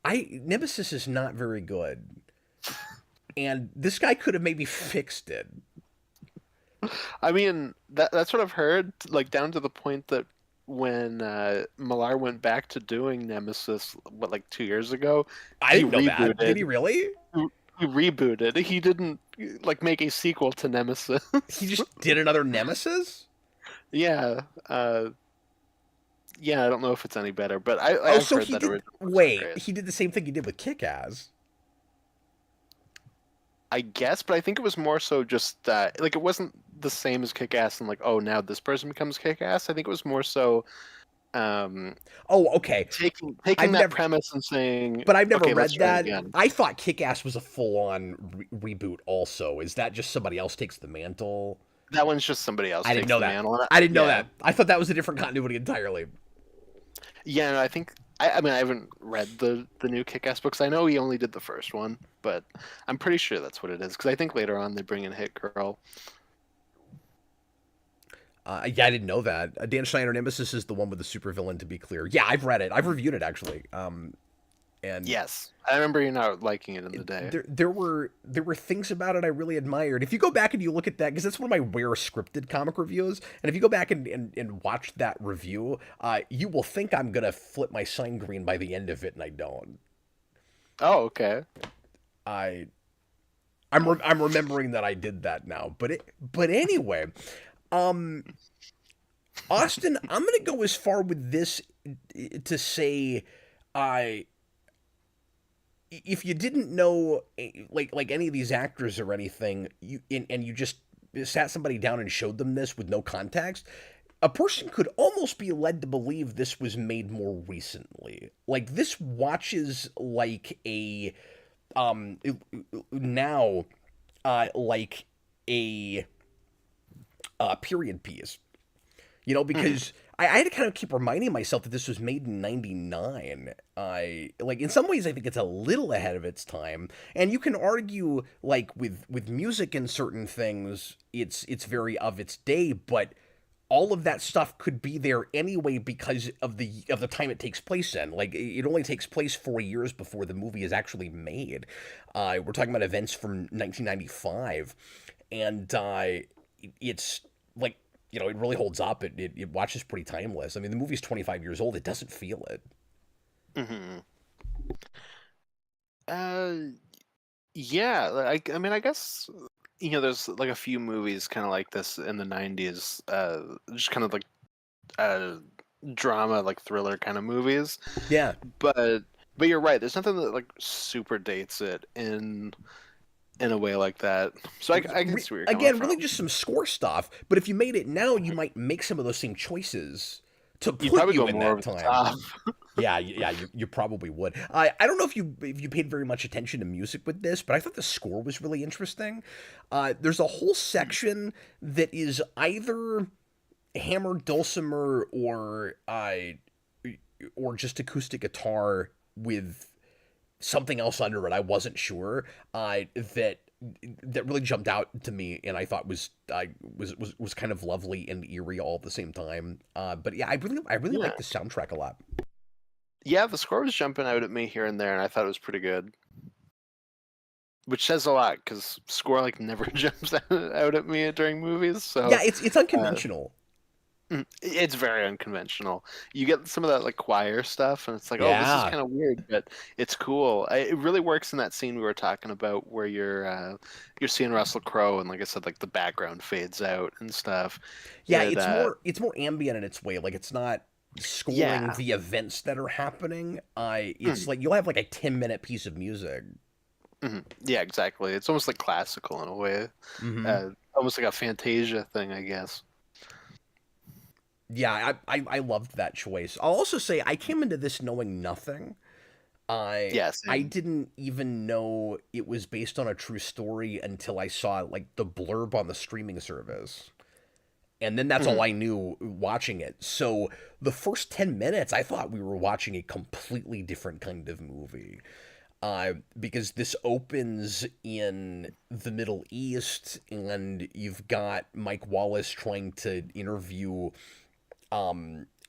I Nemesis is not very good, and this guy could have maybe fixed it. I mean, that's what I've heard, like down to the point that when Millar went back to doing Nemesis, what, like 2 years ago, I he didn't know that. Did rebooted. he really? He rebooted. He didn't like make a sequel to He Nemesis. just did another Nemesis? Yeah, yeah. I don't know if it's any better, but Oh, I've so heard he that did. original books are Wait, great. he did the same thing he did with Kick-Ass. I guess, but I think it was more so just like it wasn't the same as Kick-Ass and like, oh, now this person becomes Kick-Ass. I think it was more so um, Oh, okay. taking I've that never, premise and saying, but I've never okay, let's read try it that. again. I thought Kick-Ass was a full-on reboot. Also, is that just somebody else takes the mantle? That one's just somebody else I didn't takes know the that. mantle. I didn't know Yeah, that. I thought that was a different continuity entirely. yeah. No, I think I mean I haven't read the new Kick-Ass books. I know he only did the first one, but I'm pretty sure that's what it is because I think later on they bring in Hit Girl. Yeah, I didn't know that. Dan Schneider Nemesis is the one with the supervillain. To be clear, yeah, I've read it. I've reviewed it actually. And Yes, I remember you not liking it in the day. there were things about it I really admired. If you go back and you look at that, because that's one of my rare scripted comic reviews, and if you go back and watch that review, you will think I'm gonna flip my sign green by the end of it, and I don't. Oh, okay. I I'm remembering that I did that now. But anyway, um, Austin, I'm gonna go as far with this to say, I if you didn't know like any of these actors or anything, and you just sat somebody down and showed them this with no context, a person could almost be led to believe this was made more recently. Like this watches like a now like a period piece, Mhm. because I had to kind of keep reminding myself that this was made in '99. I like in some ways I think it's a little ahead of its time, and you can argue like with music and certain things, it's very of its day, but all of that stuff could be there anyway because of the time it takes place in. Like it only takes place 4 years before the movie is actually made. We're talking about events from 1995, and it's like it really holds up. It watches pretty timeless. I mean, the movie's 25 years old. It doesn't feel it. Mhm. Uh, yeah. I mean, I guess there's like a few movies kind of like this in the '90s. Just kind of like uh drama, like thriller kind of movies. Yeah. But but you're right. There's nothing that like super dates it in a way like that. So I can see where you're coming Again, really from. just some score stuff. But if you made it now, you might make some of those same choices to You'd put probably you go in more that over the time. top. Yeah, yeah, you probably would. I don't know if you paid very much attention to music with this, but I thought the score was really interesting. There's a whole section that is either hammered dulcimer or just acoustic guitar with something else under it. I wasn't sure. That really jumped out to me, and I thought was kind of lovely and eerie all at the same time. But yeah, I really Yeah. like the soundtrack a lot. Yeah, the score was jumping out at me here and there, and I thought it was pretty good. Which says a lot because score like never jumps out at me during movies. Yeah, So it's uh, unconventional. it's very unconventional. You get some of that like choir stuff, and it's like, oh, this is Yeah, kind of weird, but it's cool. It really works in that scene we were talking about where you're seeing Russell Crowe, and like I said, like the background fades out and stuff. yeah, It it's more ambient in its way. Like it's not scoring yeah. the events that are happening. It's Mhm, like you'll have like a 10-minute piece of music. yeah, exactly. It's almost like classical in a way, Hmm. almost like a Fantasia thing, I guess. Yeah, I loved that choice. I'll also say I came into this knowing nothing. Yeah, I same. didn't even know it was based on a true story until I saw like the blurb on the streaming service. And then that's all Mhm. I knew watching it. So the first 10 minutes, I thought we were watching a completely different kind of movie. Because this opens in the Middle East, and you've got Mike Wallace trying to interview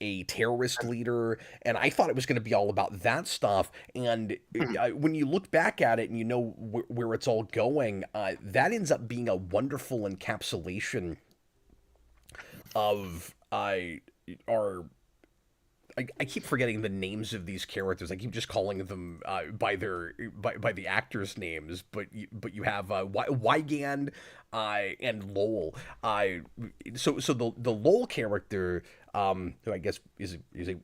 a terrorist leader, and I thought it was going to be all about that stuff. And Mhm. when you look back at it and you know where it's all going, that ends up being a wonderful encapsulation of our I keep forgetting the names of these characters. I keep just calling them by the actors' names. But you have Wygand and Lowell. So the Lowell character, who I guess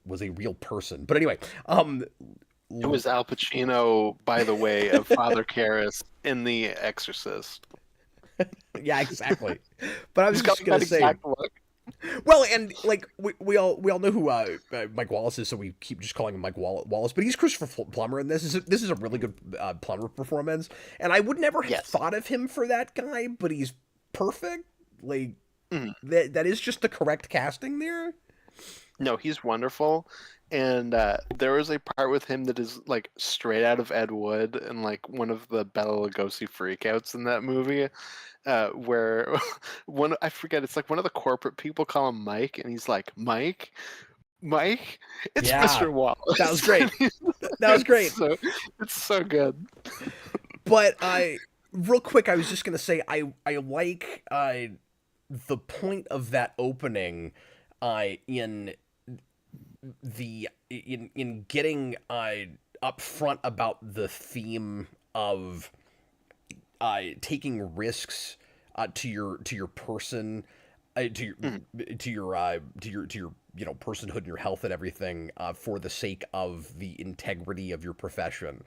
was a real person. But anyway, It was Al Pacino, by the way, of Father Karras in The Exorcist. yeah, exactly. But I was He's got just gonna that say, exact look. well, and like we all know who Mike Wallace is, so we keep just calling him Mike Wallace. But he's Christopher Plummer, and this is a really good Plummer performance. And I would never have Yes. thought of him for that guy, but he's perfect. Like Mhm. that is just the correct casting there. No, he's wonderful. And there was a part with him that is like straight out of Ed Wood and like one of the Bela Lugosi freakouts in that movie, where one I forget it's like one of the corporate people call him Mike, and he's like Mike, Mike, it's Yeah, Mr. that was Wallace. great. That was it's great. so it's so good. But real quick, I was just gonna say I like the point of that opening in in getting up front about the theme of taking risks to your person, to your Mhm. personhood and your health and everything, for the sake of the integrity of your profession,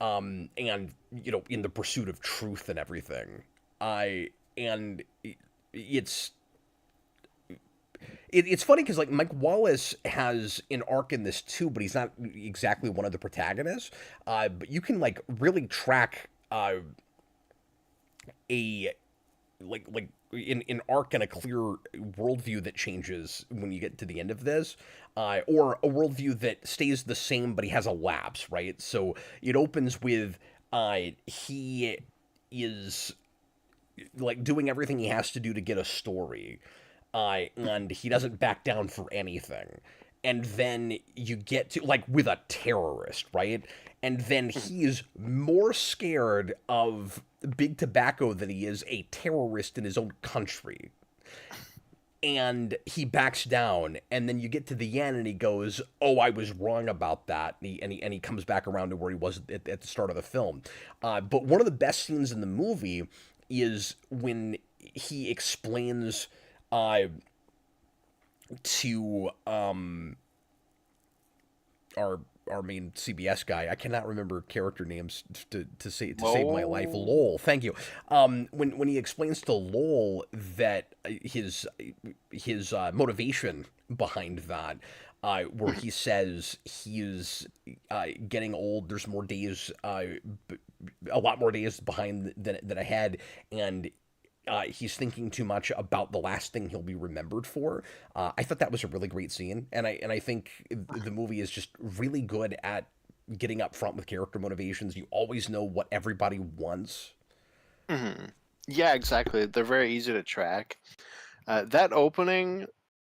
and in the pursuit of truth and everything. I and it's it's funny because like Mike Wallace has an arc in this too, but he's not exactly one of the protagonists. But you can like really track a like in arc and a clear worldview that changes when you get to the end of this, or a worldview that stays the same but he has a lapse, right? So it opens with he is like doing everything he has to do to get a story, and he doesn't back down for anything. And then you get to like with a terrorist, right? And then he is more scared of big tobacco than he is a terrorist in his own country. And he backs down, and then you get to the end, and he goes, "Oh, I was wrong about that." And he comes back around to where he was at the start of the film. But one of the best scenes in the movie is when he explains to our main CBS guy. I cannot remember character names to save my life. Whoa. Lowell, thank you. When he explains to Lowell that his motivation behind that, where he says he's getting old. There's more days, a lot more days behind than ahead, and he's thinking too much about the last thing he'll be remembered for. I thought that was a really great scene, and I think the movie is just really good at getting up front with character motivations. You always know what everybody wants. Mhm. Yeah, exactly. They're very easy to track. That opening,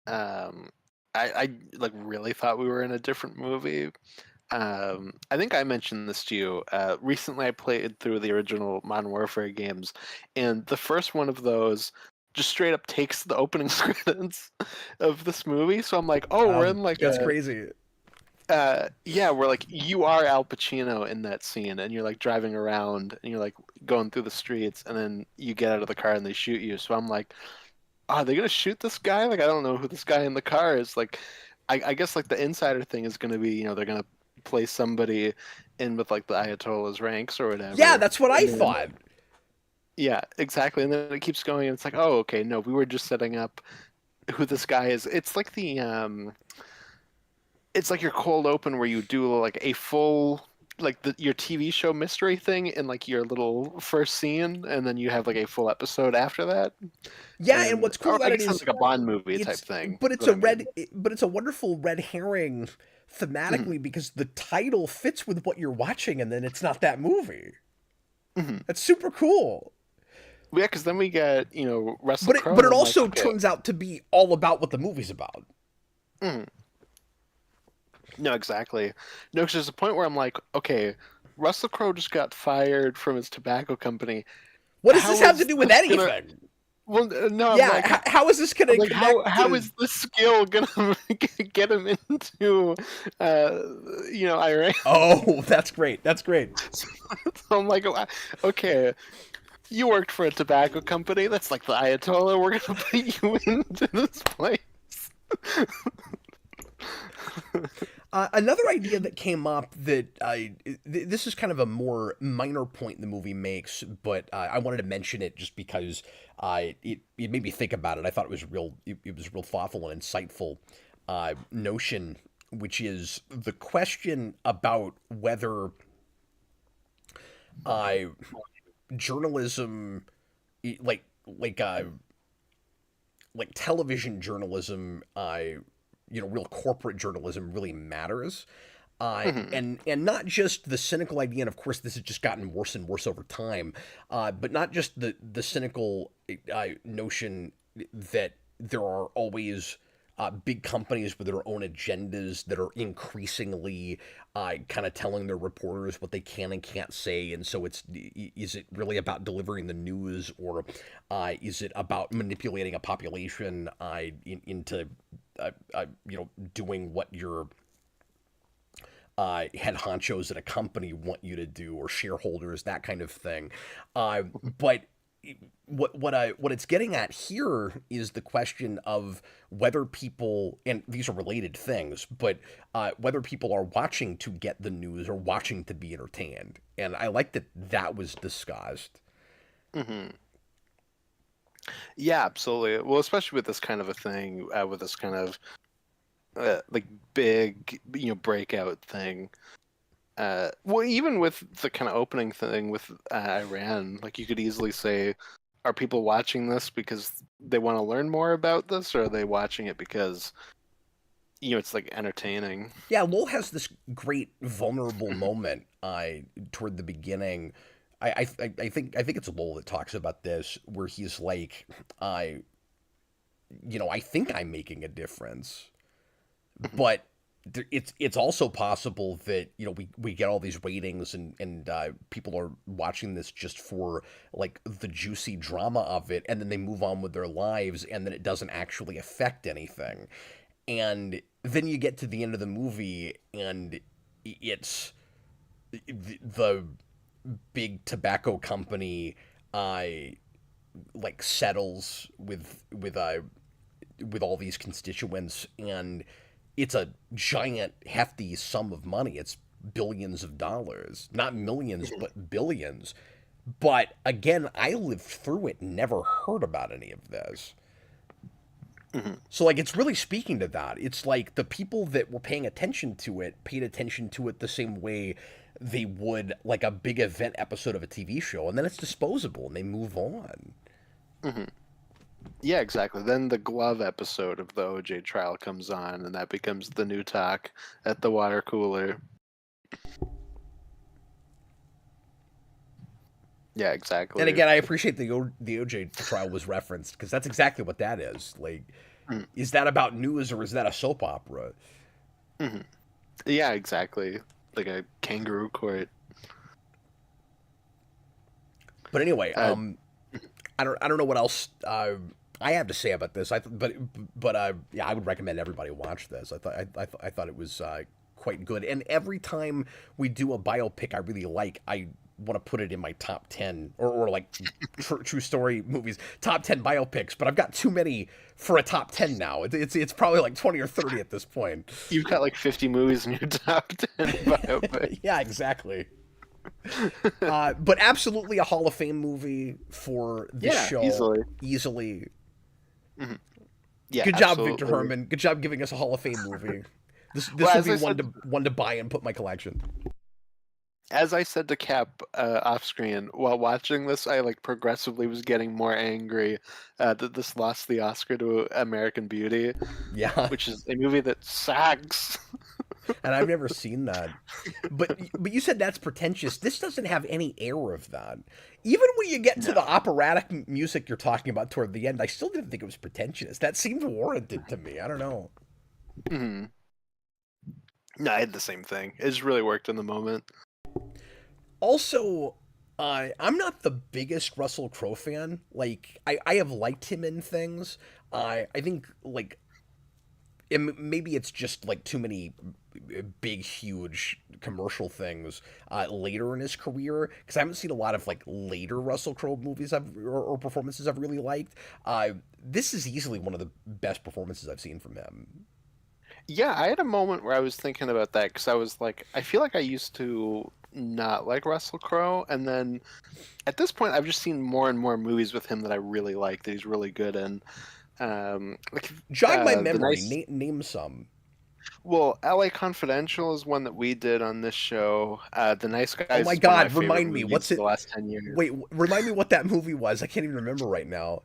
um, I like really thought we were in a different movie. I think I mentioned this to you. Recently, I played through the original Modern Warfare games, and the first one of those just straight up takes the opening credits of this movie. So I'm like, oh, we're in like That's a crazy. yeah, we're like you are Al Pacino in that scene, and you're like driving around, and you're like going through the streets, and then you get out of the car and they shoot you. So I'm like, are they gonna shoot this guy? Like, I don't know who this guy in the car is. Like, I guess like the insider thing is gonna be, they're gonna place somebody in with like the Ayatollah's ranks or Yeah, whatever. that's what I And then, thought. yeah, exactly. And then it keeps going, and it's like, oh, okay, no, we were just setting up who this guy is. It's like your cold open where you do like a full like your TV show mystery thing in like your little first scene, and then you have like a full episode after that. Yeah, and And what's cool or I about it guess sounds is like a Bond movie type it's thing. but Is it's what a I mean. wonderful red herring Mhm, thematically because the title fits with what you're watching, and then it's not that movie. mhm. That's super cool. Yeah, because then we get Russell But it Crowe. I'm like, also okay, turns out to be all about what the movie's about. Mm. No, exactly. No, 'cause there's a point where I'm like, okay, Russell Crowe just got fired from his tobacco company. What does this How have to is do with this gonna? anything? Well, no, Yeah, how is this going I'm to like, connect how to? is this skill gonna get him into, uh, Iran? Oh, that's great. That's great. So I'm like, okay, you worked for a tobacco company. That's like the Ayatollah. We're gonna put you into this place. Another idea that came up that this is kind of a more minor point the movie makes, but I wanted to mention it just because it made me think about it. I thought it was real thoughtful and insightful notion, which is the question about whether uh, journalism, like television journalism, real corporate journalism really matters. Mhm. And not just the cynical idea, and of course this has just gotten worse and worse over time, but not just the cynical notion that there are always big companies with their own agendas that are increasingly kind of telling their reporters what they can and can't say. And so is it really about delivering the news, or is it about manipulating a population into doing what your head honchos at a company want you to do, or shareholders, that kind of thing. But what it's getting at here is the question of whether people, and these are related things, but whether people are watching to get the news or watching to be entertained. And I like that that was discussed. Mhm. Yeah, absolutely. Well, especially with this kind of a thing, with this kind of like big, breakout thing. Well, even with the kind of opening thing with Iran, like you could easily say, are people watching this because they want to learn more about this, or are they watching it because it's like entertaining? Yeah, Lowell has this great vulnerable moment toward the beginning. I think it's Lowell that talks about this, where he's like, I I think I'm making a difference, but it's also possible that we get all these ratings, and people are watching this just for like the juicy drama of it, and then they move on with their lives, and then it doesn't actually affect anything. And then you get to the end of the movie, and it's the big tobacco company like settles with all these constituents, and it's a giant hefty sum of money. It's billions of dollars, not millions but billions. But again, I lived through it, never heard about any of this. Mhm. So like it's really speaking to that. It's like the people that were paying attention to it paid attention to it the same way they would like a big event episode of a TV show, and then it's disposable and they move on. Mhm. Yeah, exactly. Then the glove episode of the OJ trial comes on, and that becomes the new talk at the water cooler. Yeah, And exactly. again, I appreciate the OJ trial was referenced, because that's exactly what that is. Like, Mhm. is that about news or is that a soap opera? Mhm. Yeah, exactly. Like a kangaroo court. But anyway, Uh, I don't know what else I have to say about this. But yeah, I would recommend everybody watch this. I thought it was quite good. And every time we do a biopic I really like, I want to put it in my top 10, or like true story movies top 10 biopics. But I've got too many for a top 10 now. It's probably like 20 or 30 at this point. you've got like 50 movies in your top 10 biopic. Yeah, exactly. But absolutely a Hall of Fame movie for this Yeah, show, easily. easily. Mhm. Yeah, Good job, Victor absolutely. Herman. Good job giving us a Hall of Fame movie. This Well, will be one to buy and put in my collection. as I said to Cap off screen while watching this, I like progressively was getting more angry that this lost the Oscar to American Beauty, Yeah, which is a movie that sucks. and I've never seen that. But you said that's pretentious. This doesn't have any air of that. Even when you get to No. the operatic music you're talking about toward the end, I still didn't think it was pretentious. That seemed warranted to me. I don't know. Hmm. No, I had the same thing. It just really worked in the moment. Also, I'm not the biggest Russell Crowe fan. Like, I have liked him in things. I think like maybe it's just like too many big, huge commercial things later in his career because I haven't seen a lot of like later Russell Crowe movies or performances I've really liked. This is easily one of the best performances I've seen from him. Yeah, I had a moment where I was thinking about that because I was like, I feel like I used to not like Russell Crowe, and then at this point, I've just seen more and more movies with him that I really like that he's really good in. Like Jog my the memory. nice, Name some. well, L.A. Confidential is one that we did on this show. The Nice Oh Guys my is one of my God! favorite Remind me. movies What's of the it? last 10 years. Wait. Remind me what that movie was. I can't even remember right now.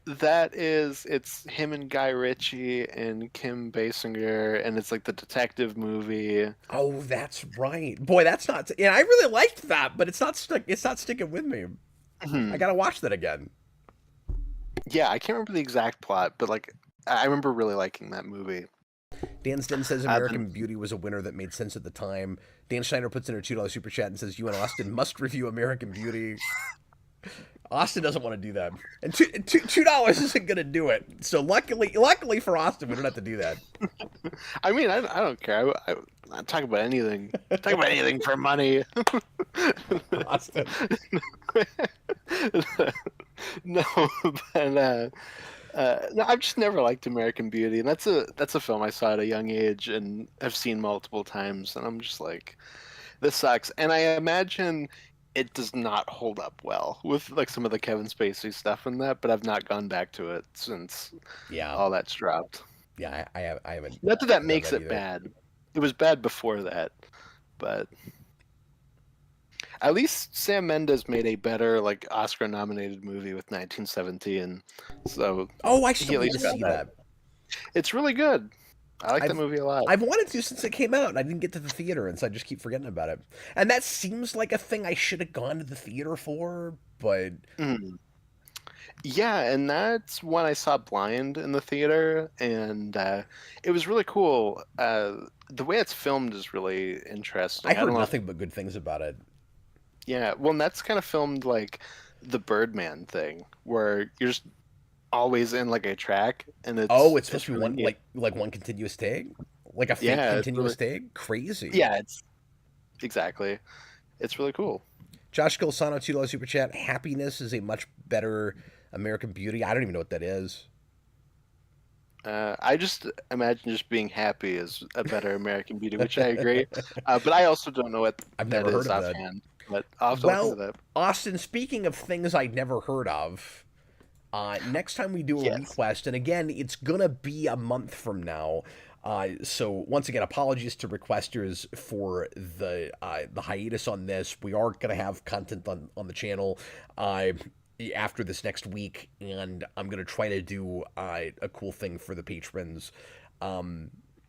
That is, it's him and Guy Ritchie and Kim Basinger, and it's like the detective movie. Oh, that's right. Boy, that's not. Yeah, I really liked that, but it's not stuck. It's not sticking with me. I Mhm. gotta watch that again. Yeah, I can't remember the exact plot, but like I remember really liking that movie. Dansden says Then American Beauty was a winner that made sense at the time. Dan Schneider puts in a $2 super chat and says, "You and Austin must review American Beauty." Austin doesn't want to do that, and $2 isn't gonna do it. So luckily for Austin, we don't have to do that. I mean, I don't care. I talk about anything. Talk about anything for money. Austin. No, but no, I've just never liked American Beauty, and that's a film I saw at a young age and have seen multiple times, and I'm just like, this sucks. And I imagine it does not hold up well with like some of the Kevin Spacey stuff in that, but I've not gone back to it since Yeah, all that's dropped. yeah, I haven't Not that that done makes that it either. bad. It was bad before that, but at least Sam Mendes made a better like Oscar nominated movie with 1917. So Oh, I he still at need to least got see that. that. It's really good. I like that I've movie a lot. I've wanted to since it came out, and I didn't get to the theater, and so I just keep forgetting about it. And that seems like a thing I should have gone to the theater for, but Mhm. Yeah, and that's when I saw Blind in the theater, and it was really cool. The way it's filmed is really I interesting. I don't heard know if, nothing but good things about it. yeah, well, and that's kind of filmed like the Birdman thing, where you're just always in like a track, and Oh, it's supposed it's to be really one neat. like one continuous take, like a fake Yeah, it's really, continuous take. Crazy. yeah, it's exactly. It's really cool. Josh Gilsano, $2 super chat. Happiness is a much better American Beauty. I don't even know what that is. I just imagine just being happy is a better American Beauty, which I agree. But I also don't know what I've that never heard is of that. offhand. But I'll have to look into Well, that. Austin, speaking of things I'd never heard of, next time we do a Yes. request, and again, it's gonna be a month from now. So once again, apologies to requesters for the hiatus on this. We are gonna have content on the channel after this next week, and I'm gonna try to do a cool thing for the patrons.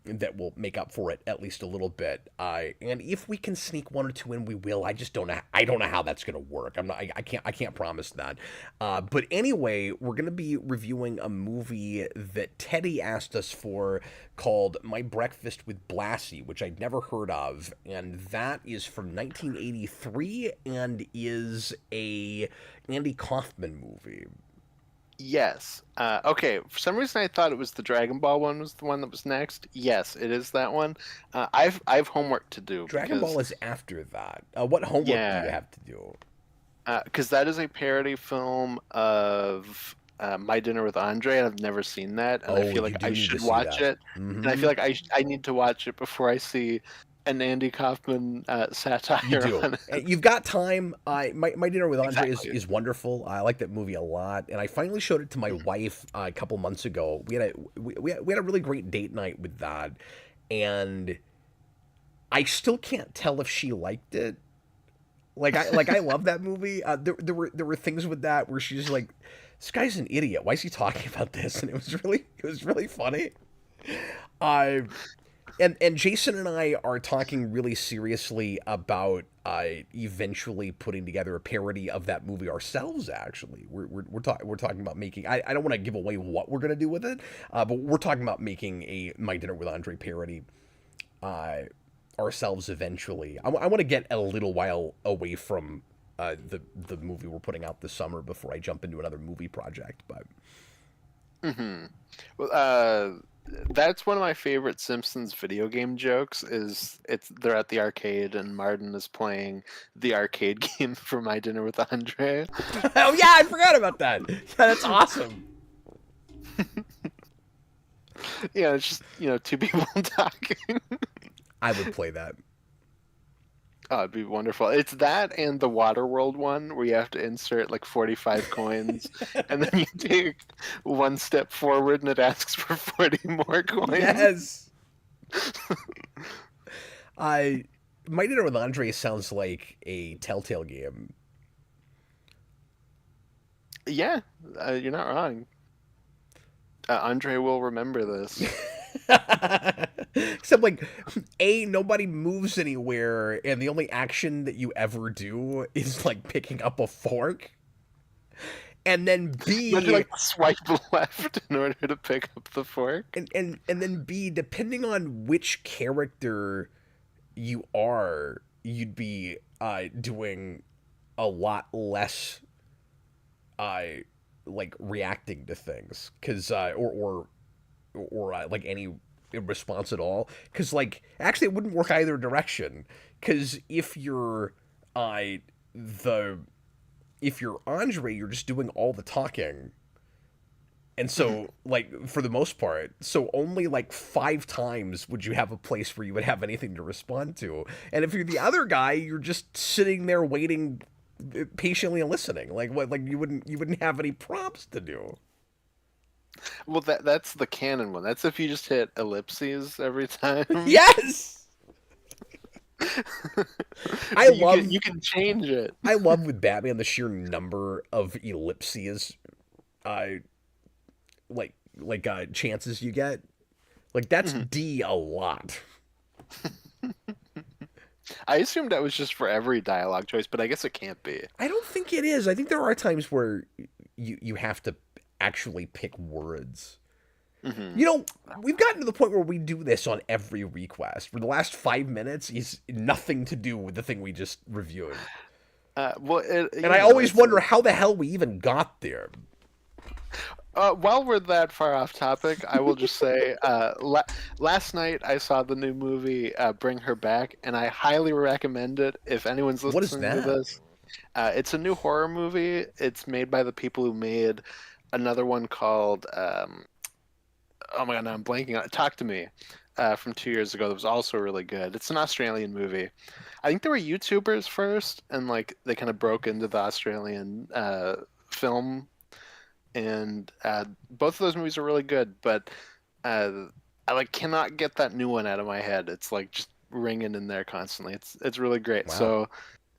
That will make up for it at least a little bit. And if we can sneak one or two in, we will. I just don't know. I don't know how that's going to work. I'm not. I can't. I can't promise that. But anyway, we're going to be reviewing a movie that Teddy asked us for called My Breakfast with Blassie, which I'd never heard of, and that is from 1983 and is a Andy Kaufman movie. Yes. Okay. For some reason, I thought it was the Dragon Ball one was the one that was next. Yes, it is that one. I've homework to do Dragon because Ball is after that. What homework do you yeah, have to do? because that is a parody film of My Dinner with Andre, and I've never seen that, and I Oh, feel you like I do need to should see watch that. it, and I Mm-hmm. feel like I need to watch it before I see an Andy Kaufman You satire do. on it. You've got time. My dinner with Andre Exactly. is wonderful. I like that movie a lot, and I finally showed it to my Mhm. wife a couple months ago. We had a really great date night with that, and I still can't tell if she liked it. I love that movie. There were things with that where she's like, "This guy's an idiot. Why is he talking about this?" And it was really funny. I And Jason and I are talking really seriously about eventually putting together a parody of that movie ourselves. Actually, we're talking about making. I don't want to give away what we're gonna do with it, but we're talking about making a My Dinner with Andre parody uh, ourselves eventually. I want to get a little while away from the movie we're putting out this summer before I jump into another movie project. But Well, that's one of my favorite Simpsons video game jokes. Is they're at the arcade and Martin is playing the arcade game for My Dinner with Andre. oh yeah, I forgot about that. Yeah, that's awesome. Yeah, it's just two people talking. I would play that. Oh, it'd be wonderful. It's that and the Waterworld one where you have to insert like 45 coins and then you take one step forward and it asks for 40 more coins. Yes. I My Dinner with Andre sounds like a Telltale game. Yeah, you're not wrong. Andre will remember this. Except like nobody moves anywhere and the only action that you ever do is like picking up a fork. And then You have to like swipe left in order to pick up the fork. and then B, depending on which character you are, you'd be doing a lot less like reacting to things, because or like any response at all, because like actually it wouldn't work either direction, because if you're the if you're Andre, you're just doing all the talking. And so, like, for the most part, so only like 5 times would you have a place where you would have anything to respond to. And if you're the other guy, you're just sitting there waiting patiently and listening. Like what? Like you wouldn't have any prompts to do. Well, that's the canon one. That's if you just hit ellipses every time. Yes. You can change it. I love with Batman the sheer number of ellipses, chances you get. Like that's D a lot. I assumed that was just for every dialogue choice, but I guess it can't be. I don't think it is. I think there are times where you have to actually pick words. You know, we've gotten to the point where we do this on every request. For the last 5 minutes is nothing to do with the thing we just reviewed. And I always wonder how the hell we even got there. While we're that far off topic, I will just say, last night I saw the new movie Bring Her Back, and I highly recommend it if anyone's listening to this. It's a new horror movie. It's made by the people who made another one called, oh my god, now I'm blanking on it. Talk to Me, from 2 years ago. That was also really good. It's an Australian movie. I think they were YouTubers first, and like they kind of broke into the Australian film. And both of those movies are really good, but I like cannot get that new one out of my head. It's like just ringing in there constantly. It's really great. Wow. So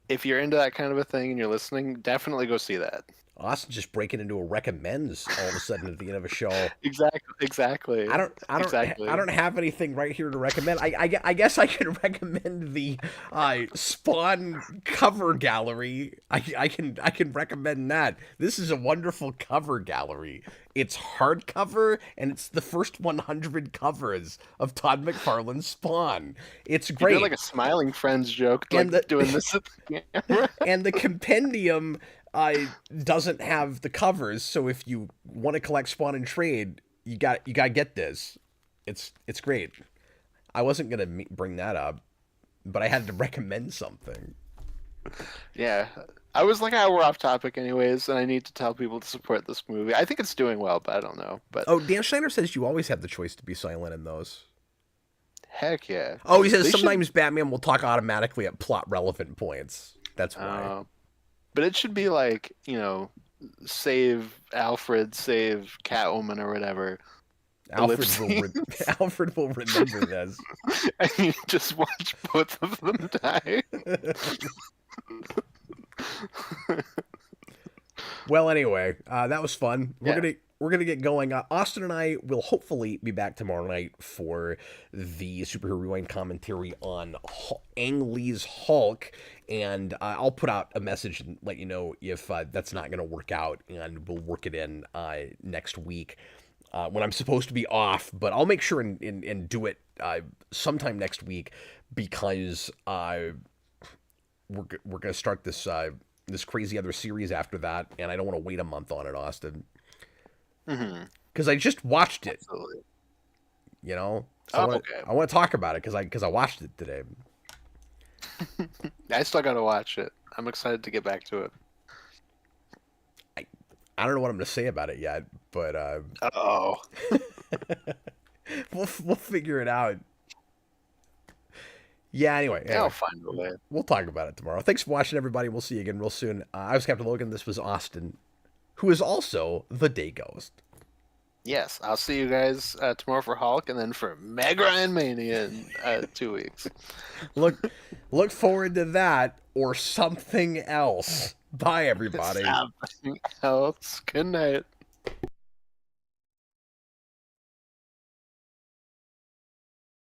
if you're into that kind of a thing and you're listening, definitely go see that. Austin just breaking into a recommends all of a sudden at the end of a show. Exactly. I don't have anything right here to recommend. I guess I can recommend the Spawn cover gallery. I can recommend that. This is a wonderful cover gallery. It's hardcover and it's the first 100 covers of Todd McFarlane's Spawn. It's great. You did like a Smiling Friends joke, like doing this at the camera. And the compendium doesn't have the covers, so if you want to collect Spawn and trade, you got to get this. It's great. I wasn't gonna bring that up, but I had to recommend something. Yeah, I was like, we're off topic anyways, and I need to tell people to support this movie. I think it's doing well, but I don't know. But Dan Schneider says you always have the choice to be silent in those. Heck yeah. Oh, he says sometimes Batman will talk automatically at plot relevant points. That's why. But it should be like, save Alfred, save Catwoman or whatever. Alfred will remember this. And you just watch both of them die. Well, anyway, that was fun. We're we're gonna get going. Austin and I will hopefully be back tomorrow night for the Superhero Rewind commentary on Ang Lee's Hulk, and I'll put out a message and let you know if that's not gonna work out, and we'll work it in next week when I'm supposed to be off. But I'll make sure and do it sometime next week because we're gonna start this crazy other series after that, and I don't want to wait a month on it, Austin. Because I just watched it. Absolutely. You know, Oh, so okay. I want to talk about it because I watched it today. I still gotta watch it. I'm excited to get back to it. I don't know what I'm gonna say about it yet, but Oh. we'll figure it out. Yeah. Anyway, I'll find a way. we'll talk about it tomorrow. Thanks for watching, everybody. We'll see you again real soon. I was Captain Logan. This was Austin, who is also the Day Ghost. Yes, I'll see you guys tomorrow for Hulk, and then for Meg Ryan Mania in 2 weeks. Look forward to that or something else. Bye, everybody. Something else. Good night.